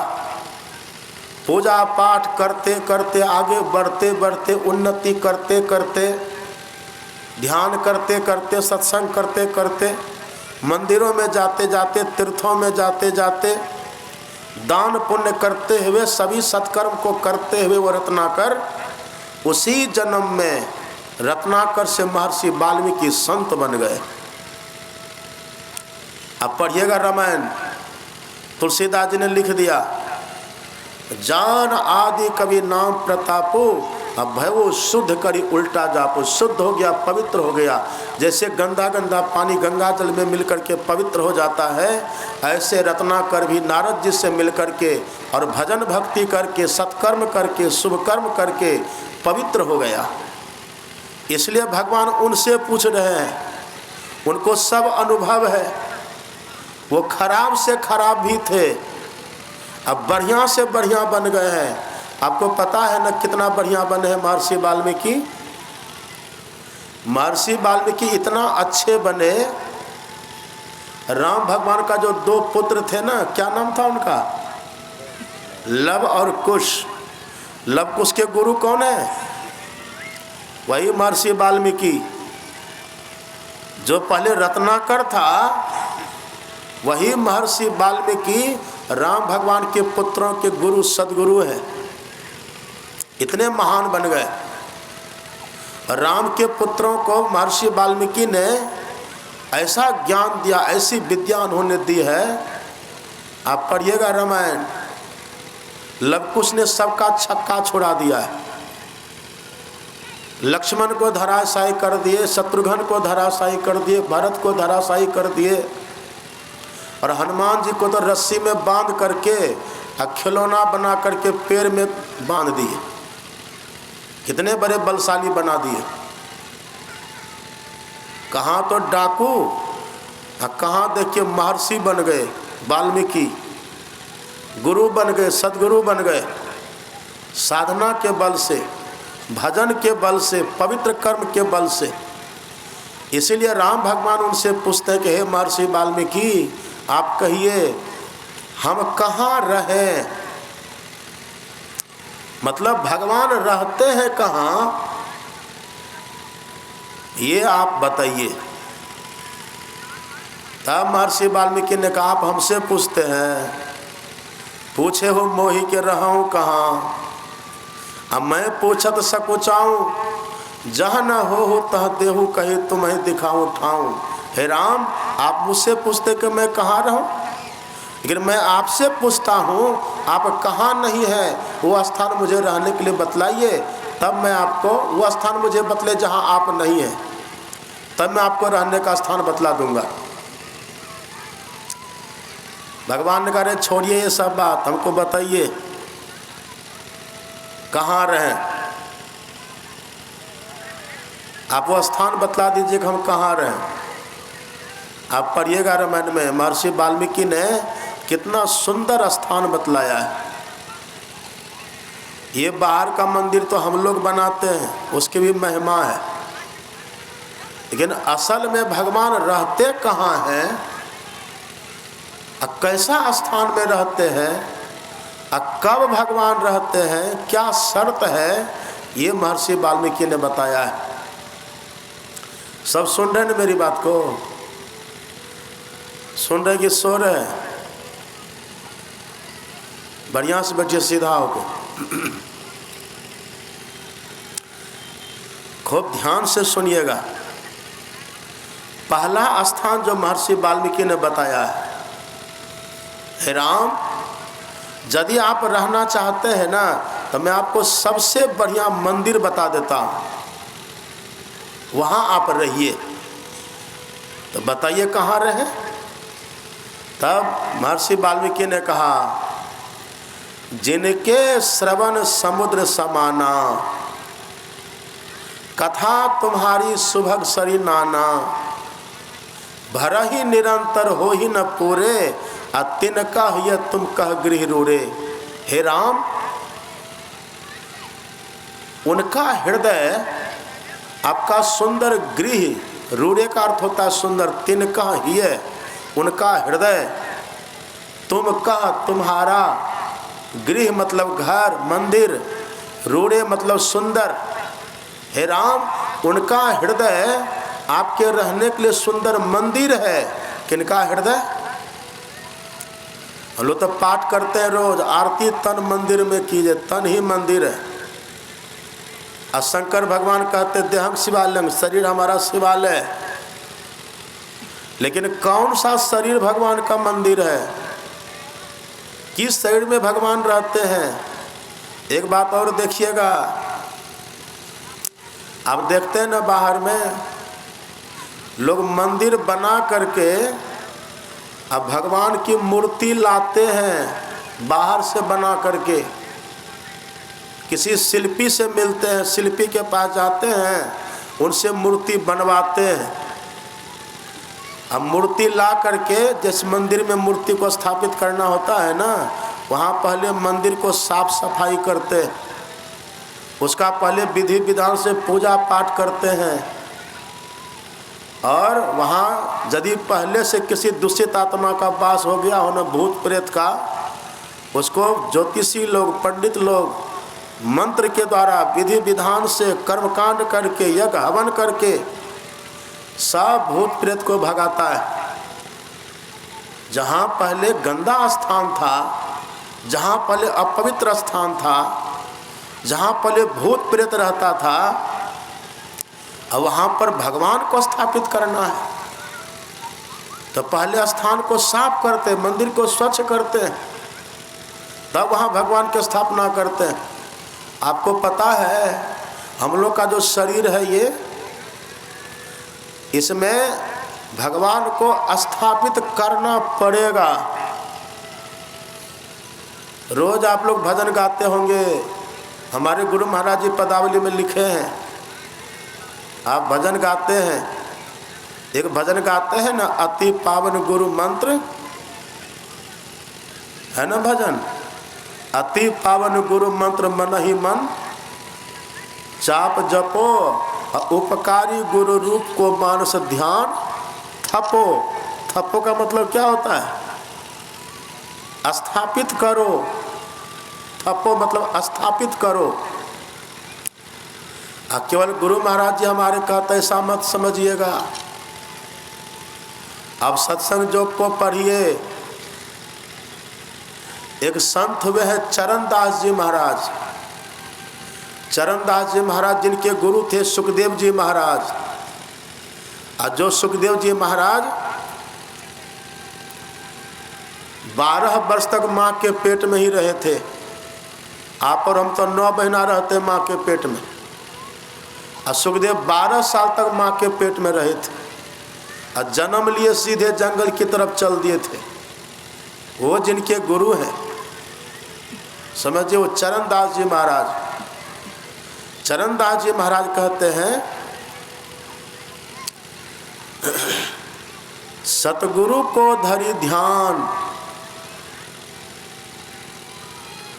Speaker 1: पूजा पाठ करते करते, आगे बढ़ते बढ़ते, उन्नति करते करते, ध्यान करते करते, सत्संग करते करते, मंदिरों में जाते जाते, तीर्थों में जाते जाते, दान पुण्य करते हुए, सभी सत्कर्म को करते हुए वो रत्नाकर उसी जन्म में रत्नाकर से महर्षि वाल्मीकि संत बन गए। अब पढ़िएगा रामायण, तुलसीदास जी ने लिख दिया, जान आदि कवि नाम प्रतापो, अब भय शुद्ध करी उल्टा जापो। शुद्ध हो गया, पवित्र हो गया। जैसे गंदा गंदा पानी गंगा जल में मिलकर के पवित्र हो जाता है, ऐसे रत्नाकर भी नारद जी से मिलकर के और भजन भक्ति करके, सत्कर्म करके, शुभ कर्म करके पवित्र हो गया। इसलिए भगवान उनसे पूछ रहे हैं, उनको सब अनुभव है। वो खराब से खराब भी थे, अब बढ़िया से बढ़िया बन गए हैं। आपको पता है ना कितना बढ़िया बने हैं महर्षि वाल्मीकि। महर्षि वाल्मीकि इतना अच्छे बने, राम भगवान का जो 2 पुत्र थे ना, क्या नाम था उनका, लव और कुश। लव कुश के गुरु कौन है? वही महर्षि वाल्मीकि। जो पहले रत्नाकर था, वही महर्षि वाल्मीकि राम भगवान के पुत्रों के गुरु सदगुरु हैं। इतने महान बन गए। राम के पुत्रों को महर्षि वाल्मीकि ने ऐसा ज्ञान दिया, ऐसी विद्या उन्होंने दी है। आप पढ़िएगा रामायण, लवकुश ने सबका छक्का छुड़ा दिया है। लक्ष्मण को धराशायी कर दिए, शत्रुघ्न को धराशायी कर दिए, भरत को धराशायी कर दिए, और हनुमान जी को तो रस्सी में बांध करके खिलौना बना करके पेड़ में बांध दिए। कितने बड़े बलशाली बना दिए। कहाँ तो डाकू, कहाँ देखिए महर्षि बन गए वाल्मीकि, गुरु बन गए, सदगुरु बन गए। साधना के बल से, भजन के बल से, पवित्र कर्म के बल से। इसीलिए राम भगवान उनसे पूछते हैं कि हे महर्षि वाल्मीकि, आप कहिए हम कहाँ रहें, मतलब भगवान रहते हैं कहाँ, ये आप बताइए। तब महर्षि वाल्मीकि ने कहा, आप हमसे पूछते हैं, पूछे हो मोहि के रहूं कहाँ, अब मैं पूछत सकुचाऊं, जहाँ न हो तह देहु कहे तुम्हें दिखाऊं ठाऊं। हे राम, आप मुझसे पूछते कि मैं कहाँ रहूं, लेकिन मैं आपसे पूछता हूँ आप कहाँ नहीं है, वो स्थान मुझे रहने के लिए बतलाइए, तब मैं आपको वो स्थान मुझे बतले जहाँ आप नहीं हैं, तब मैं आपको रहने का स्थान बतला दूंगा। भगवान ने कहा, छोड़िए ये सब बात, हमको बताइए कहाँ रहें, आप वो स्थान बतला दीजिए कि हम कहाँ रहें। आप पढ़िएगा रामायण में, महर्षि वाल्मीकि ने कितना सुंदर स्थान बतलाया है। ये बाहर का मंदिर तो हम लोग बनाते हैं, उसकी भी महिमा है, लेकिन असल में भगवान रहते कहाँ हैं, कैसा स्थान में रहते हैं, कब भगवान रहते हैं, क्या शर्त है, ये महर्षि वाल्मीकि ने बताया है। सब सुन रहे हैं मेरी बात को? सुन रहे कि सो रहे? बढ़िया से बैठिए सीधा होकर, खूब ध्यान से सुनिएगा। पहला स्थान जो महर्षि वाल्मीकि ने बताया है, हे राम, यदि आप रहना चाहते हैं ना, तो मैं आपको सबसे बढ़िया मंदिर बता देता हूँ, वहाँ आप रहिए। तो बताइए कहाँ रहे? तब महर्षि वाल्मीकि ने कहा, जिनके श्रवण समुद्र समाना, कथा तुम्हारी सुभग सरी नाना, भरही निरंतर हो ही न पूरे, तिनका ये तुम कह गृह रूरे। हे राम, उनका हृदय आपका सुंदर गृह, रूरे का अर्थ होता है सुंदर, तिनका ही है उनका हृदय, तुम कह तुम्हारा, गृह मतलब घर मंदिर, रूरे मतलब सुंदर। हे राम, उनका हृदय आपके रहने के लिए सुंदर मंदिर है। किनका हृदय? हम लोग तो पाठ करते हैं रोज, आरती तन मंदिर में कीजिए, तन ही मंदिर है। और शंकर भगवान कहते देहं शिवालयं, शरीर हमारा शिवालय। लेकिन कौन सा शरीर भगवान का मंदिर है, किस शरीर में भगवान रहते हैं? एक बात और देखिएगा, आप देखते हैं ना बाहर में लोग मंदिर बना करके अब भगवान की मूर्ति लाते हैं बाहर से बना करके, किसी शिल्पी से मिलते हैं, शिल्पी के पास जाते हैं, उनसे मूर्ति बनवाते हैं। अब मूर्ति ला करके जिस मंदिर में मूर्ति को स्थापित करना होता है ना, वहाँ पहले मंदिर को साफ सफाई करते हैं, उसका पहले विधि विधान से पूजा पाठ करते हैं। और वहाँ यदि पहले से किसी दूषित आत्मा का वास हो गया हो ना, भूत प्रेत का, उसको ज्योतिषी लोग, पंडित लोग मंत्र के द्वारा विधि विधान से कर्मकांड करके, यज्ञ हवन करके सब भूत प्रेत को भगाता है। जहाँ पहले गंदा स्थान था, जहाँ पहले अपवित्र स्थान था, जहाँ पहले भूत प्रेत रहता था, अब वहाँ पर भगवान को स्थापित करना है तो पहले स्थान को साफ करते, मंदिर को स्वच्छ करते हैं, तब वहाँ भगवान की स्थापना करते हैं। आपको पता है हम लोग का जो शरीर है ये, इसमें भगवान को स्थापित करना पड़ेगा। रोज आप लोग भजन गाते होंगे, हमारे गुरु महाराज जी पदावली में लिखे हैं, आप भजन गाते हैं। एक भजन गाते हैं ना, अति पावन गुरु मंत्र है ना भजन, अति पावन गुरु मंत्र मन ही मन चाप जपो, उपकारी गुरु रूप को मानस ध्यान थपो। थपो का मतलब क्या होता है? स्थापित करो। थपो मतलब स्थापित करो। केवल गुरु महाराज जी हमारे कहते ऐसा मत समझिएगा। अब सत्संग जोग को पढ़िए। एक संत हुए हैं चरणदास जी महाराज। चरणदास जी महाराज जिनके गुरु थे सुखदेव जी महाराज। और जो सुखदेव जी महाराज 12 वर्ष तक माँ के पेट में ही रहे थे। आप और हम तो 9 महीना रहते माँ के पेट में, और सुखदेव 12 साल तक माँ के पेट में रहे थे और जन्म लिए सीधे जंगल की तरफ चल दिए थे। वो जिनके गुरु हैं, समझिए, वो चरणदास जी महाराज। चरणदास जी महाराज कहते हैं, सतगुरु को धरि ध्यान,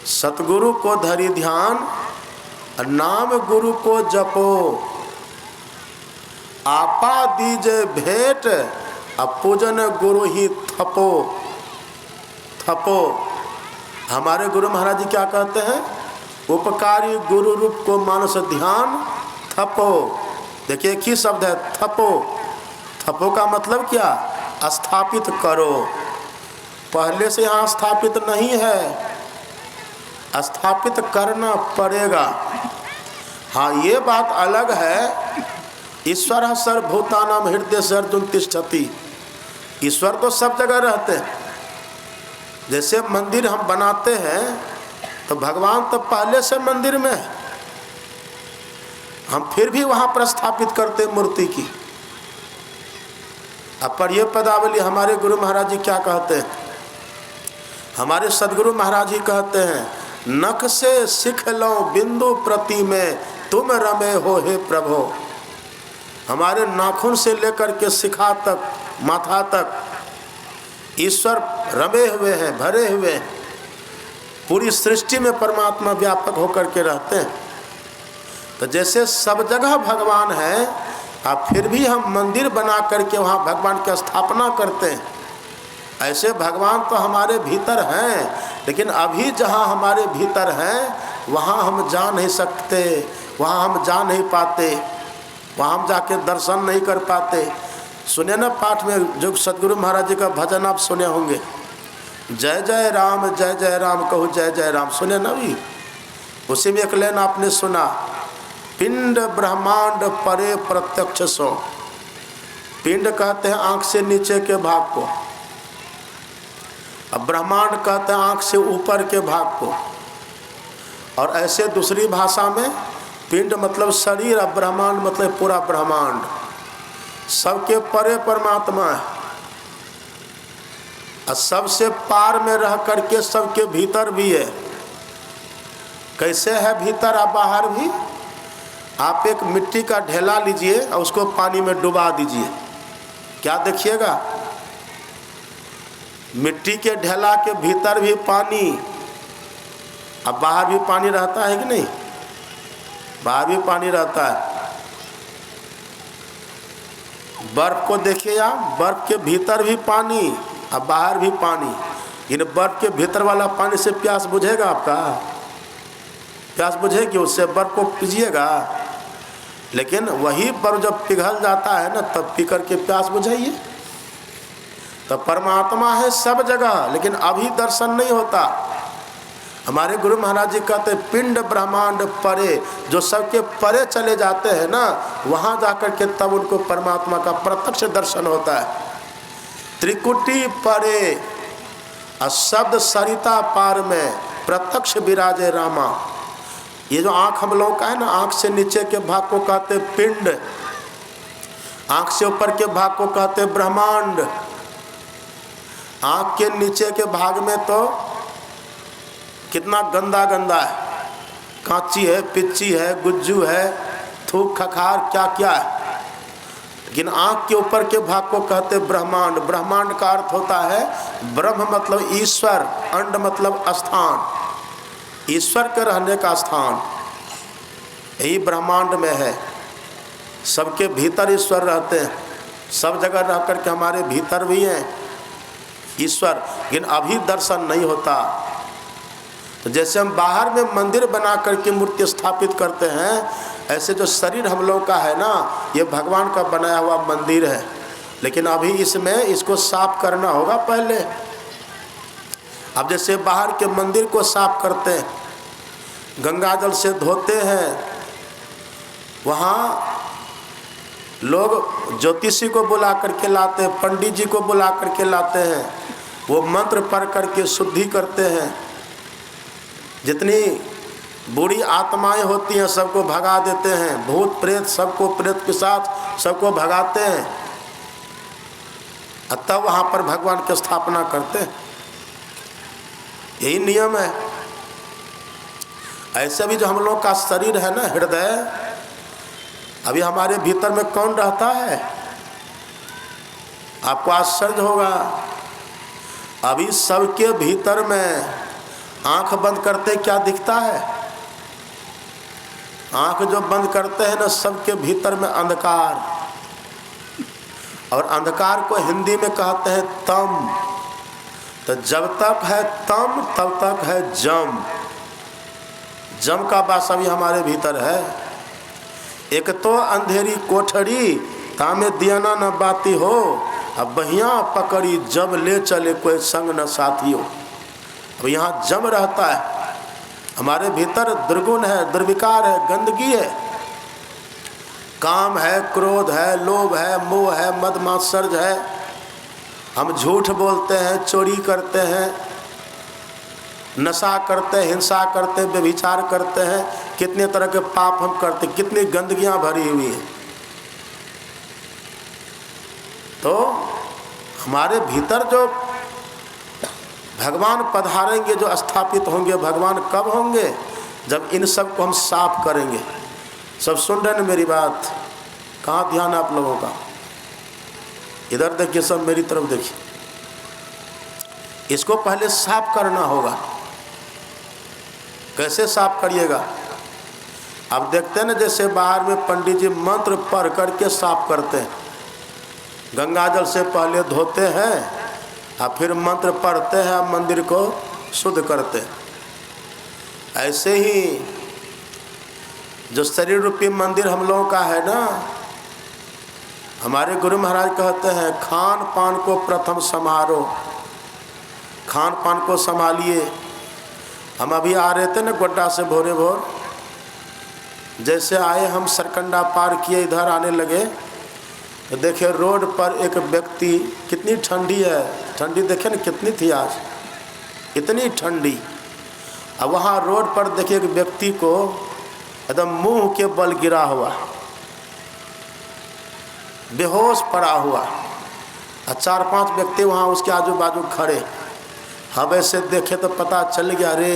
Speaker 1: सतगुरु को धरि ध्यान, नाम गुरु को जपो, आपा दीजे भेंट, पूजन गुरु ही थपो। थपो। हमारे गुरु महाराज जी क्या कहते हैं? उपकारी गुरु रूप को मानस ध्यान थपो। देखिए एक ही शब्द है, थपो। थपो का मतलब क्या? स्थापित करो। पहले से यहाँ स्थापित नहीं है, स्थापित करना पड़ेगा। हाँ, ये बात अलग है, ईश्वर सर्वभूतानां हृदय सर्वं तिष्ठति। ईश्वर तो सब जगह रहते हैं। जैसे मंदिर हम बनाते हैं तो भगवान तो पहले से मंदिर में है, हम फिर भी वहाँ पर स्थापित करते मूर्ति की। अब पढ़िए पदावली, हमारे गुरु महाराज जी क्या कहते हैं? हमारे सदगुरु महाराज जी कहते हैं, नख से सिख लो बिंदु प्रति में, तुम रमे हो हे प्रभो। हमारे नाखून से लेकर के शिखा तक, माथा तक ईश्वर रमे हुए हैं, भरे हुए हैं। पूरी सृष्टि में परमात्मा व्यापक होकर के रहते हैं। तो जैसे सब जगह भगवान है, अब फिर भी हम मंदिर बना करके वहाँ भगवान की स्थापना करते हैं। ऐसे भगवान तो हमारे भीतर हैं, लेकिन अभी जहाँ हमारे भीतर हैं वहाँ हम जा नहीं सकते, वहाँ हम जा नहीं पाते, वहाँ हम जाके दर्शन नहीं कर पाते। सुने ना पाठ में जो सदगुरु महाराज जी का भजन आप सुने होंगे, जय जय राम कहो जय जय राम, सुने ना भी? उसी में एक लाइन आपने सुना, पिंड ब्रह्मांड परे प्रत्यक्ष सो। पिंड कहते हैं आंख से नीचे के भाग को, अब ब्रह्मांड कहते हैं आंख से ऊपर के भाग को। और ऐसे दूसरी भाषा में पिंड मतलब शरीर और ब्रह्मांड मतलब पूरा ब्रह्मांड। सबके परे परमात्मा है और सबसे पार में रह करके सबके भीतर भी है। कैसे है भीतर और बाहर भी? आप एक मिट्टी का ढेला लीजिए और उसको पानी में डुबा दीजिए, क्या देखिएगा? मिट्टी के ढेला के भीतर भी पानी, अब बाहर भी पानी रहता है कि नहीं? बाहर भी पानी रहता है। बर्फ को देखिए आप, बर्फ के भीतर भी पानी और बाहर भी पानी। इन बर्फ के भीतर वाला पानी से प्यास बुझेगा आपका? प्यास बुझेगी? उससे बर्फ को पीजिएगा, लेकिन वही बर्फ जब पिघल जाता है ना तब पी करके प्यास बुझाइए। तो परमात्मा है सब जगह, लेकिन अभी दर्शन नहीं होता। हमारे गुरु महाराज जी कहते पिंड ब्रह्मांड परे, जो सबके परे चले जाते हैं ना, वहाँ जाकर के तब उनको परमात्मा का प्रत्यक्ष दर्शन होता है। त्रिकुटी परे और शब्द सरिता पार में प्रत्यक्ष विराजे रामा। ये जो आँख हम लोगों का है ना, आँख से नीचे के भाग को कहते पिंड, आँख से ऊपर के भाग को कहते ब्रह्मांड। आँख के नीचे के भाग में तो कितना गंदा गंदा है, कांची है, पिच्ची है, गुज्जू है, थूक खखार क्या क्या है। लेकिन आँख के ऊपर के भाग को कहते ब्रह्मांड। ब्रह्मांड का अर्थ होता है ब्रह्म मतलब ईश्वर, अंड मतलब स्थान, ईश्वर के रहने का स्थान। यही ब्रह्मांड में है। सबके भीतर ईश्वर रहते हैं, सब जगह रह कर के हमारे भीतर भी हैं ईश्वर, लेकिन अभी दर्शन नहीं होता। तो जैसे हम बाहर में मंदिर बना करके मूर्ति स्थापित करते हैं, ऐसे जो शरीर हम लोग का है ना, ये भगवान का बनाया हुआ मंदिर है। लेकिन अभी इसमें इसको साफ करना होगा पहले। अब जैसे बाहर के मंदिर को साफ करते हैं, गंगा जल से धोते हैं, वहाँ लोग ज्योतिषी को बुला करके लाते हैं, पंडित जी को बुला करके लाते हैं, वो मंत्र पढ़ करके शुद्धि करते हैं। जितनी बुरी आत्माएं होती हैं सबको भगा देते हैं, भूत प्रेत सबको, प्रेत पिशाच सबको भगाते हैं, और तब वहाँ पर भगवान की स्थापना करते हैं। यही नियम है। ऐसे भी जो हम लोग का शरीर है ना, हृदय, अभी हमारे भीतर में कौन रहता है? आपको आश्चर्य होगा, अभी सबके भीतर में आंख बंद करते क्या दिखता है? आंख जो बंद करते हैं ना, सबके भीतर में अंधकार, और अंधकार को हिंदी में कहते हैं तम। तो जब तक है तम तब तक है जम। जम का वास अभी हमारे भीतर है। एक तो अंधेरी कोठरी तामे दियाना न बाती हो, अब बहिया पकड़ी जब ले चले कोई संग न साथी हो। अब यहाँ जम रहता है, हमारे भीतर दुर्गुण है, दुर्विकार है, गंदगी है, काम है, क्रोध है, लोभ है, मोह है, मद मात्सर्य है। हम झूठ बोलते हैं, चोरी करते हैं, नशा करते हैं, हिंसा करते हैं, व्यभिचार करते हैं, कितने तरह के पाप हम करते हैं, कितनी गंदगियां भरी हुई हैं। तो हमारे भीतर जो भगवान पधारेंगे, जो स्थापित होंगे, भगवान कब होंगे? जब इन सब को हम साफ करेंगे। सब सुन रहे हैं मेरी बात? कहाँ ध्यान है आप लोगों का? इधर देखिए, सब मेरी तरफ देखिए। इसको पहले साफ करना होगा। कैसे साफ करिएगा? अब देखते हैं ना, जैसे बाहर में पंडित जी मंत्र पढ़ करके साफ करते हैं, गंगा जल से पहले धोते हैं और फिर मंत्र पढ़ते हैं, मंदिर को शुद्ध करते हैं। ऐसे ही जो शरीर रूपी मंदिर हम लोगों का है ना, हमारे गुरु महाराज कहते हैं खान पान को प्रथम संभालो, खान पान को संभालिए। हम अभी आ रहे थे ना गोड्डा से भोरे भोर, जैसे आए हम सरकंडा पार किए, इधर आने लगे तो देखे रोड पर एक व्यक्ति, कितनी ठंडी है, ठंडी देखे ना कितनी थी आज, इतनी ठंडी। अब वहाँ रोड पर देखे एक व्यक्ति को एकदम मुंह के बल गिरा हुआ, बेहोश पड़ा हुआ, और 4-5 व्यक्ति वहाँ उसके आजू बाजू खड़े। हम ऐसे देखे तो पता चल गया, अरे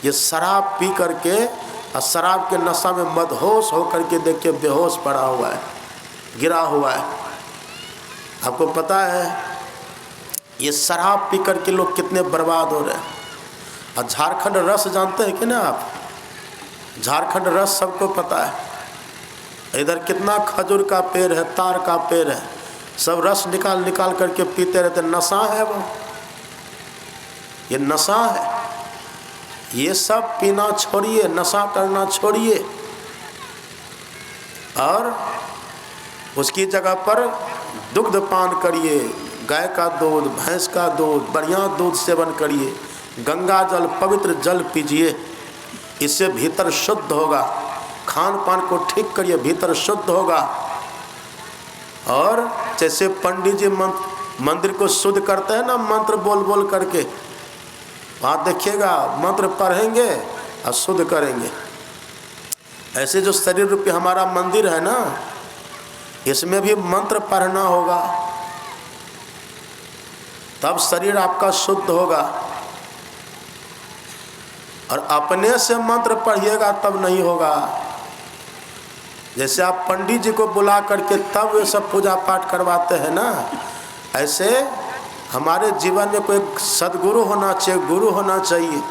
Speaker 1: ये शराब पी करके और शराब के नशा में मदहोश होकर के देख के बेहोश पड़ा हुआ है, गिरा हुआ है। आपको पता है ये शराब पी करके लोग कितने बर्बाद हो रहे हैं। और झारखंड रस जानते हैं कि ना आप? झारखंड रस सबको पता है। इधर कितना खजूर का पेड़ है, तार का पेड़ है, सब रस निकाल निकाल करके पीते रहते। नशा है वो, ये नशा है। ये सब पीना छोड़िए, नशा करना छोड़िए, और उसकी जगह पर दुग्ध पान करिए, गाय का दूध, भैंस का दूध, बढ़िया दूध सेवन करिए, गंगा जल, पवित्र जल पीजिए, इससे भीतर शुद्ध होगा। खान पान को ठीक करिए, भीतर शुद्ध होगा। और जैसे पंडित जी मंदिर को शुद्ध करते हैं ना, मंत्र बोल बोल करके, वहाँ देखिएगा मंत्र पढ़ेंगे और शुद्ध करेंगे। ऐसे जो शरीर रूपी हमारा मंदिर है ना, इसमें भी मंत्र पढ़ना होगा, तब शरीर आपका शुद्ध होगा। और अपने से मंत्र पढ़िएगा तब नहीं होगा। जैसे आप पंडित जी को बुला करके तब ये सब पूजा पाठ करवाते हैं ना, ऐसे हमारे जीवन में कोई सदगुरु होना चाहिए, गुरु होना चाहिए।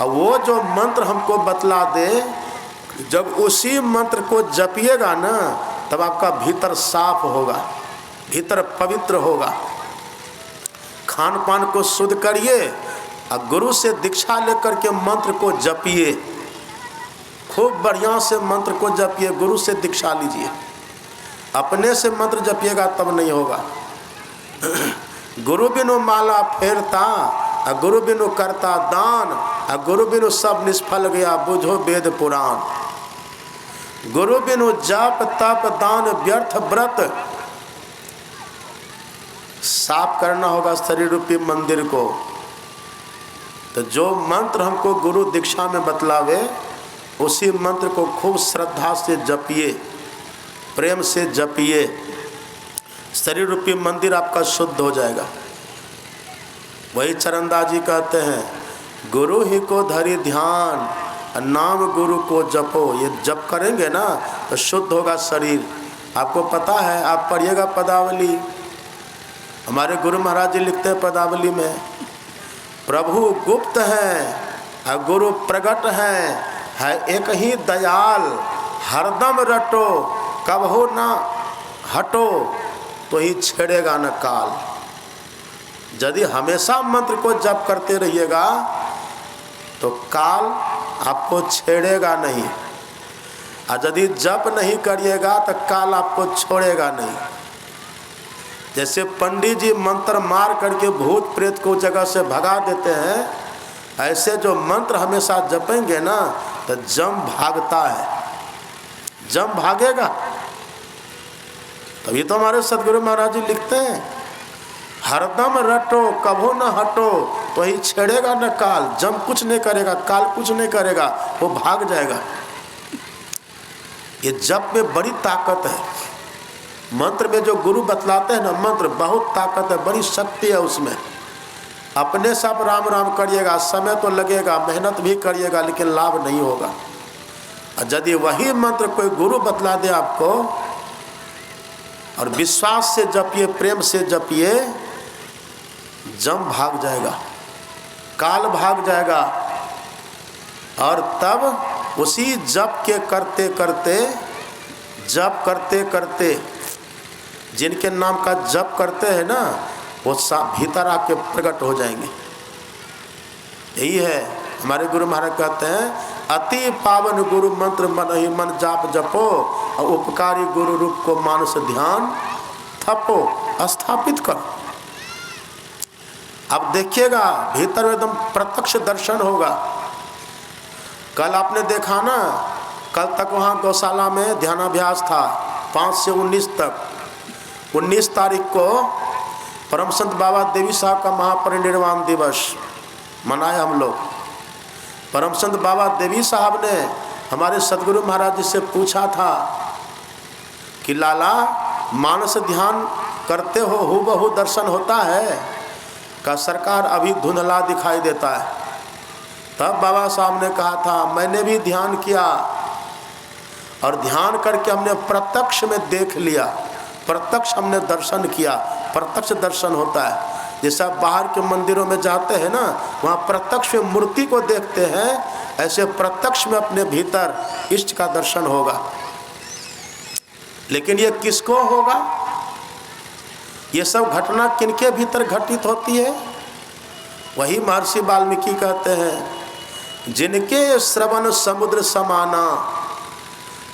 Speaker 1: और वो जो मंत्र हमको बतला दे, जब उसी मंत्र को जपिएगा ना, तब आपका भीतर साफ होगा, भीतर पवित्र होगा। खान पान को शुद्ध करिए और गुरु से दीक्षा लेकर के मंत्र को जपिए, खूब बढ़िया से मंत्र को जपिए, गुरु से दीक्षा लीजिए। अपने से मंत्र जपिएगा तब नहीं होगा। गुरु बिनु माला फेरता, और गुरु बिनु करता दान, और गुरु बिनु सब निष्फल गया, बुझो वेद पुराण। गुरु बिनु जप तप दान व्यर्थ व्रत। साफ करना होगा शरीर रूपी मंदिर को। तो जो मंत्र हमको गुरु दीक्षा में बतलावे, उसी मंत्र को खूब श्रद्धा से जपिए, प्रेम से जपिए, शरीर रूपी मंदिर आपका शुद्ध हो जाएगा। वही चरणदास जी कहते हैं, गुरु ही को धरि ध्यान, नाम गुरु को जपो। ये जप करेंगे ना तो शुद्ध होगा शरीर। आपको पता है, आप पढ़िएगा पदावली, हमारे गुरु महाराज जी लिखते हैं पदावली में, प्रभु गुप्त हैं और गुरु प्रगट हैं, है एक ही दयाल, हरदम रटो, कबहू ना हटो, तो ही छेड़ेगा न काल। यदि हमेशा मंत्र को जप करते रहिएगा तो काल आपको छेड़ेगा नहीं, और यदि जप नहीं करिएगा तो काल आपको छोड़ेगा नहीं। जैसे पंडित जी मंत्र मार करके भूत प्रेत को जगह से भगा देते हैं, ऐसे जो मंत्र हमेशा जपेंगे ना तो जम भागता है, जम भागेगा। तभी तो हमारे सदगुरु महाराज जी लिखते हैं, हरदम रटो कभू न हटो, तो ही छेड़ेगा न काल। जम कुछ नहीं करेगा, काल कुछ नहीं करेगा, वो भाग जाएगा। ये जप में बड़ी ताकत है। मंत्र में जो गुरु बतलाते हैं ना, मंत्र बहुत ताकत है, बड़ी शक्ति है उसमें। अपने सब राम राम करिएगा, समय तो लगेगा, मेहनत भी करिएगा, लेकिन लाभ नहीं होगा। और यदि वही मंत्र कोई गुरु बतला दे आपको, और विश्वास से जपिए, प्रेम से जपिए, जम भाग जाएगा, काल भाग जाएगा। और तब उसी जप के करते करते, जप करते करते, जिनके नाम का जप करते हैं ना, वो भीतर आके प्रकट हो जाएंगे। यही है हमारे गुरु महाराज कहते हैं, अति पावन गुरु मंत्र मन ही मन जाप जपो, और उपकारी गुरु रूप को मानस ध्यान थपो, स्थापित करो। अब देखिएगा भीतर एकदम प्रत्यक्ष दर्शन होगा। कल आपने देखा ना, कल तक वहाँ गौशाला में ध्यानाभ्यास था 5 से 19 तक। 19 तारीख को परम संत बाबा देवी साहब का महापरिनिर्वाण दिवस मनाए हम लोग। परम संत बाबा देवी साहब ने हमारे सदगुरु महाराज जी से पूछा था कि लाला मानस ध्यान करते हो हूबहू दर्शन होता है का? सरकार अभी धुंधला दिखाई देता है। तब बाबा साहब ने कहा था मैंने भी ध्यान किया और ध्यान करके हमने प्रत्यक्ष में देख लिया, प्रत्यक्ष हमने दर्शन किया। प्रत्यक्ष दर्शन होता है जैसा बाहर के मंदिरों में जाते हैं ना, वहाँ प्रत्यक्ष में मूर्ति को देखते हैं, ऐसे प्रत्यक्ष में अपने भीतर इष्ट का दर्शन होगा। लेकिन ये किसको होगा? ये सब घटना किनके भीतर घटित होती है? वही महर्षि वाल्मीकि कहते हैं जिनके श्रवण समुद्र समाना,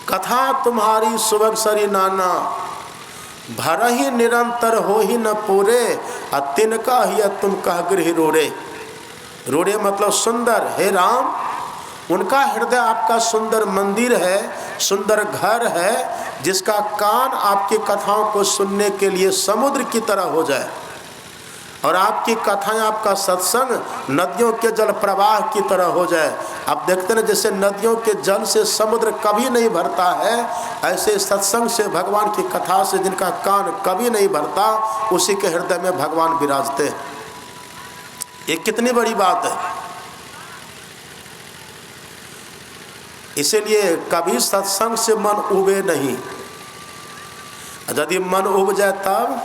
Speaker 1: कथा तुम्हारी सुबह सरी नाना, भर ही निरंतर हो ही न पूरे, तिनका ही तुम कह गृह रोड़े। रोड़े मतलब सुंदर। हे राम, उनका हृदय आपका सुंदर मंदिर है, सुंदर घर है, जिसका कान आपकी कथाओं को सुनने के लिए समुद्र की तरह हो जाए और आपकी कथाएं, आपका सत्संग नदियों के जल प्रवाह की तरह हो जाए। आप देखते हैं जैसे नदियों के जल से समुद्र कभी नहीं भरता है, ऐसे सत्संग से, भगवान की कथा से जिनका कान कभी नहीं भरता, उसी के हृदय में भगवान विराजते हैं। ये कितनी बड़ी बात है। इसीलिए कभी सत्संग से मन उबे नहीं। यदि मन उब जाए तब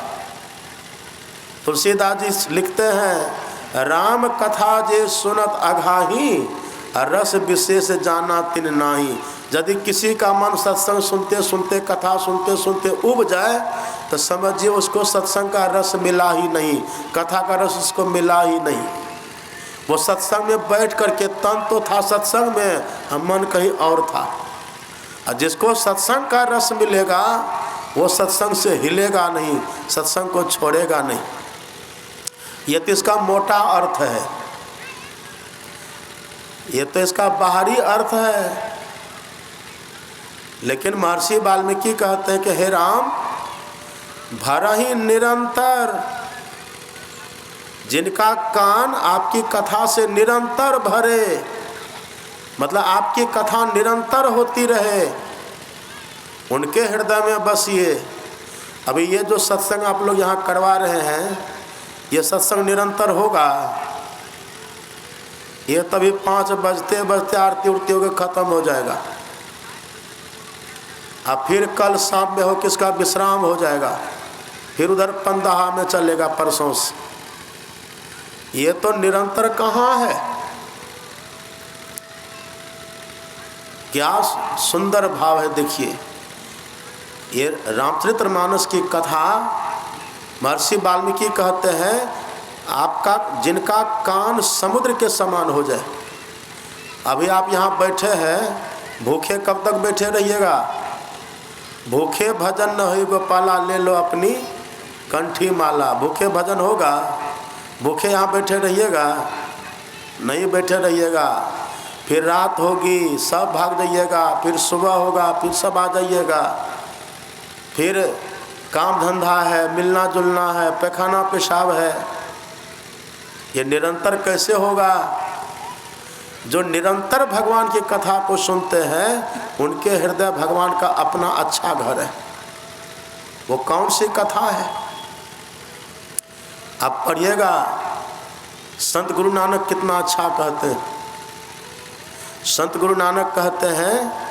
Speaker 1: तुलसीदास जी लिखते हैं राम कथा जे सुनत अघाही, रस विशेष जाना तिन नाही। यदि किसी का मन सत्संग सुनते सुनते, कथा सुनते सुनते उब जाए तो समझिए उसको सत्संग का रस मिला ही नहीं, कथा का रस उसको मिला ही नहीं। वो सत्संग में बैठ करके तन तो था सत्संग में, मन कहीं और था। और जिसको सत्संग का रस मिलेगा वो सत्संग से हिलेगा नहीं, सत्संग को छोड़ेगा नहीं। ये तो इसका मोटा अर्थ है, ये तो इसका बाहरी अर्थ है। लेकिन महर्षि वाल्मीकि कहते हैं कि हे राम, भर ही निरंतर, जिनका कान आपकी कथा से निरंतर भरे, मतलब आपकी कथा निरंतर होती रहे, उनके हृदय में बसिए। अभी ये जो सत्संग आप लोग यहाँ करवा रहे हैं, ये सत्संग निरंतर होगा? ये तभी 5 बजते बजते आरती उरती होकर खत्म हो जाएगा। अब फिर कल शाम में हो किसका विश्राम हो जाएगा, फिर उधर पंदहा में चलेगा परसों से। ये तो निरंतर कहाँ है? क्या सुंदर भाव है। देखिए ये रामचरितमानस की कथा महर्षि वाल्मीकि कहते हैं आपका, जिनका कान समुद्र के समान हो जाए। अभी आप यहाँ बैठे हैं, भूखे कब तक बैठे रहिएगा? भूखे भजन न हो गोपाला, ले लो अपनी कंठी माला। भूखे भजन होगा? भूखे यहाँ बैठे रहिएगा? नहीं बैठे रहिएगा। फिर रात होगी सब भाग जाइएगा, फिर सुबह होगा फिर सब आ जाइएगा। फिर काम धंधा है, मिलना जुलना है, पैखाना पेशाब है। ये निरंतर कैसे होगा? जो निरंतर भगवान की कथा को सुनते हैं उनके हृदय भगवान का अपना अच्छा घर है। वो कौन सी कथा है? आप पढ़िएगा, संत गुरु नानक कितना अच्छा कहते हैं। संत गुरु नानक कहते हैं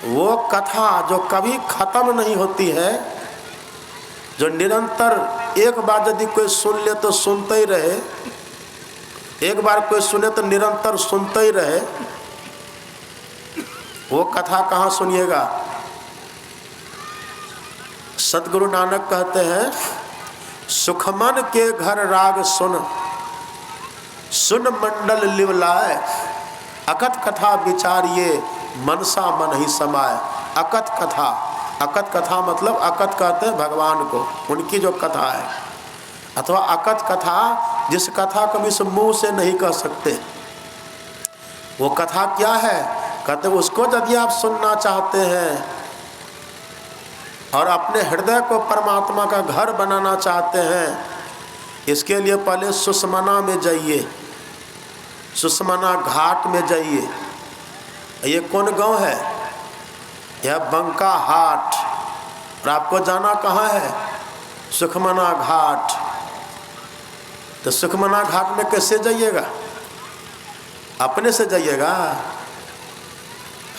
Speaker 1: वो कथा जो कभी खत्म नहीं होती है, जो निरंतर, एक बार यदि कोई सुन ले तो सुनते ही रहे, एक बार कोई सुने तो निरंतर सुनते ही रहे, वो कथा कहाँ सुनिएगा? सतगुरु नानक कहते हैं सुखमन के घर राग सुन, सुन मंडल लिवलाए, अकथ कथा विचारिये मनसा मन ही समाए। अकथ कथा, अकथ कथा मतलब अकथ कहते हैं भगवान को, उनकी जो कथा है, अथवा अकथ कथा जिस कथा को भी मुंह से नहीं कह सकते। वो कथा क्या है? कहते उसको यदि आप सुनना चाहते हैं और अपने हृदय को परमात्मा का घर बनाना चाहते हैं, इसके लिए पहले सुषमना में जाइए, सुषमना घाट में जाइए। ये कौन गांव है? यह बंका हाट। और आपको जाना कहाँ है? सुखमना घाट। तो सुखमना घाट में कैसे जाइएगा? अपने से जाइएगा।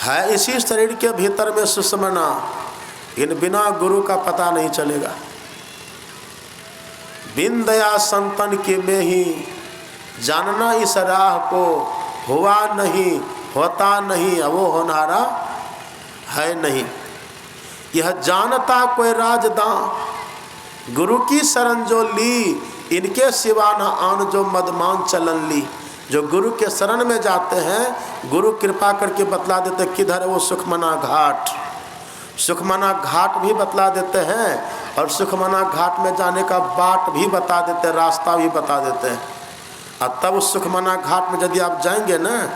Speaker 1: है इसी शरीर के भीतर में सुषमना, इन बिना गुरु का पता नहीं चलेगा। बिन दया संतन के में ही जानना इस राह को, हुआ नहीं होता नहीं, वो होनारा है नहीं। यह जानता कोई राजदां, गुरु की शरण जो ली, इनके सिवा न आन जो मदमान चलन ली। जो गुरु के शरण में जाते हैं, गुरु कृपा करके बतला देते किधर है वो सुखमना घाट। सुखमना घाट भी बतला देते हैं और सुखमना घाट में जाने का बाट भी बता देते हैं, रास्ता भी बता देते हैं। और तब उस सुखमना घाट में यदि आप जाएंगे ना,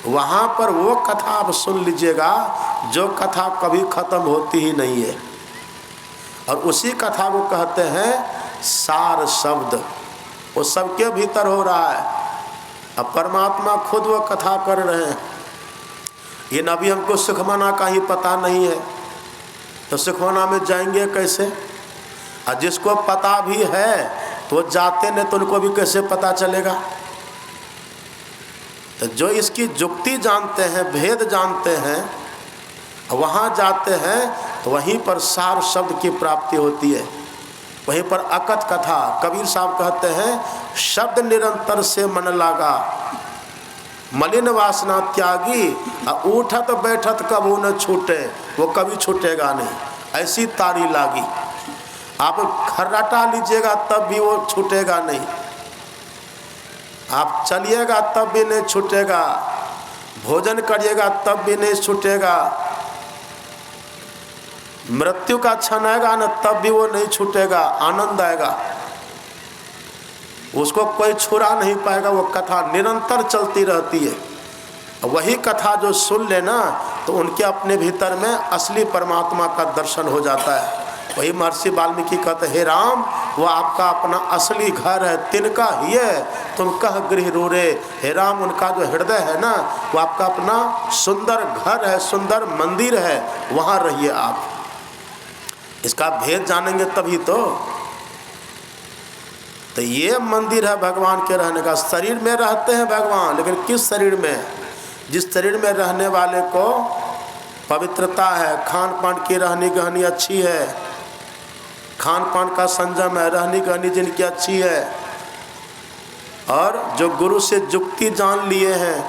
Speaker 1: वहाँ पर वो कथा आप सुन लीजिएगा जो कथा कभी ख़त्म होती ही नहीं है। और उसी कथा को कहते हैं सार शब्द। वो सबके भीतर हो रहा है। अब परमात्मा खुद वो कथा कर रहे हैं। ये अभी हमको सुखमना का ही पता नहीं है, तो सुखमना में जाएंगे कैसे? और जिसको पता भी है तो जाते नहीं, तो उनको भी कैसे पता चलेगा? तो जो इसकी जुक्ति जानते हैं, भेद जानते हैं, वहाँ जाते हैं तो वहीं पर सार शब्द की प्राप्ति होती है। वहीं पर अकथ कथा। कबीर साहब कहते हैं शब्द निरंतर से मन लागा, मलिन वासना त्यागी, उठत बैठत कबू न छूटे, वो कभी छूटेगा नहीं। ऐसी तारी लागी। आप खर्राटा लीजिएगा तब भी वो छूटेगा नहीं। आप चलिएगा तब भी नहीं छूटेगा, भोजन करिएगा तब भी नहीं छूटेगा, मृत्यु का क्षण आएगा ना तब भी वो नहीं छूटेगा, आनंद आएगा। उसको कोई छुड़ा नहीं पाएगा। वो कथा निरंतर चलती रहती है। वही कथा जो सुन लेना तो उनके अपने भीतर में असली परमात्मा का दर्शन हो जाता है। वही महर्षि वाल्मीकि कहते हे राम, वो आपका अपना असली घर है, तिनका ही है तुम कह गृह रूरे। हे राम, उनका जो हृदय है ना, वो आपका अपना सुंदर घर है, सुंदर मंदिर है, वहाँ रहिए आप। इसका भेद जानेंगे तभी तो ये मंदिर है भगवान के रहने का। शरीर में रहते हैं भगवान, लेकिन किस शरीर में? जिस शरीर में रहने वाले को पवित्रता है, खान पान की रहनी गहनी अच्छी है, खान पान का संयम है, रहनी गहनी जिनकी अच्छी है, और जो गुरु से जुक्ति जान लिए हैं,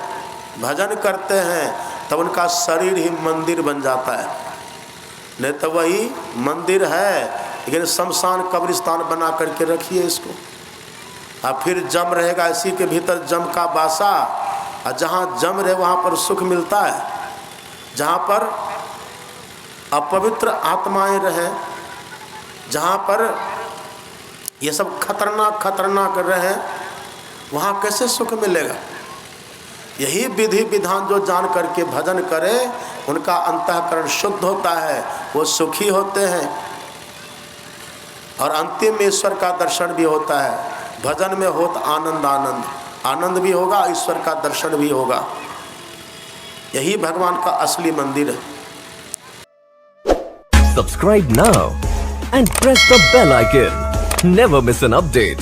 Speaker 1: भजन करते हैं, तब उनका शरीर ही मंदिर बन जाता है। नहीं तो वही मंदिर है, लेकिन शमशान कब्रिस्तान बना करके रखिए इसको। अब फिर जम रहेगा, इसी के भीतर जम का बासा। और जहाँ जम रहे वहाँ पर सुख मिलता है। जहाँ पर अपवित्र आत्माएं रहें, जहाँ पर ये सब खतरनाक रहे, वहाँ कैसे सुख मिलेगा? यही विधि विधान जो जान करके भजन करे, उनका अंतःकरण शुद्ध होता है, वो सुखी होते हैं। और अंतिम में ईश्वर का दर्शन भी होता है। भजन में होत आनंद भी होगा, ईश्वर का दर्शन भी होगा। यही भगवान का असली मंदिर है।
Speaker 2: Subscribe now and press the bell icon. Never miss an update.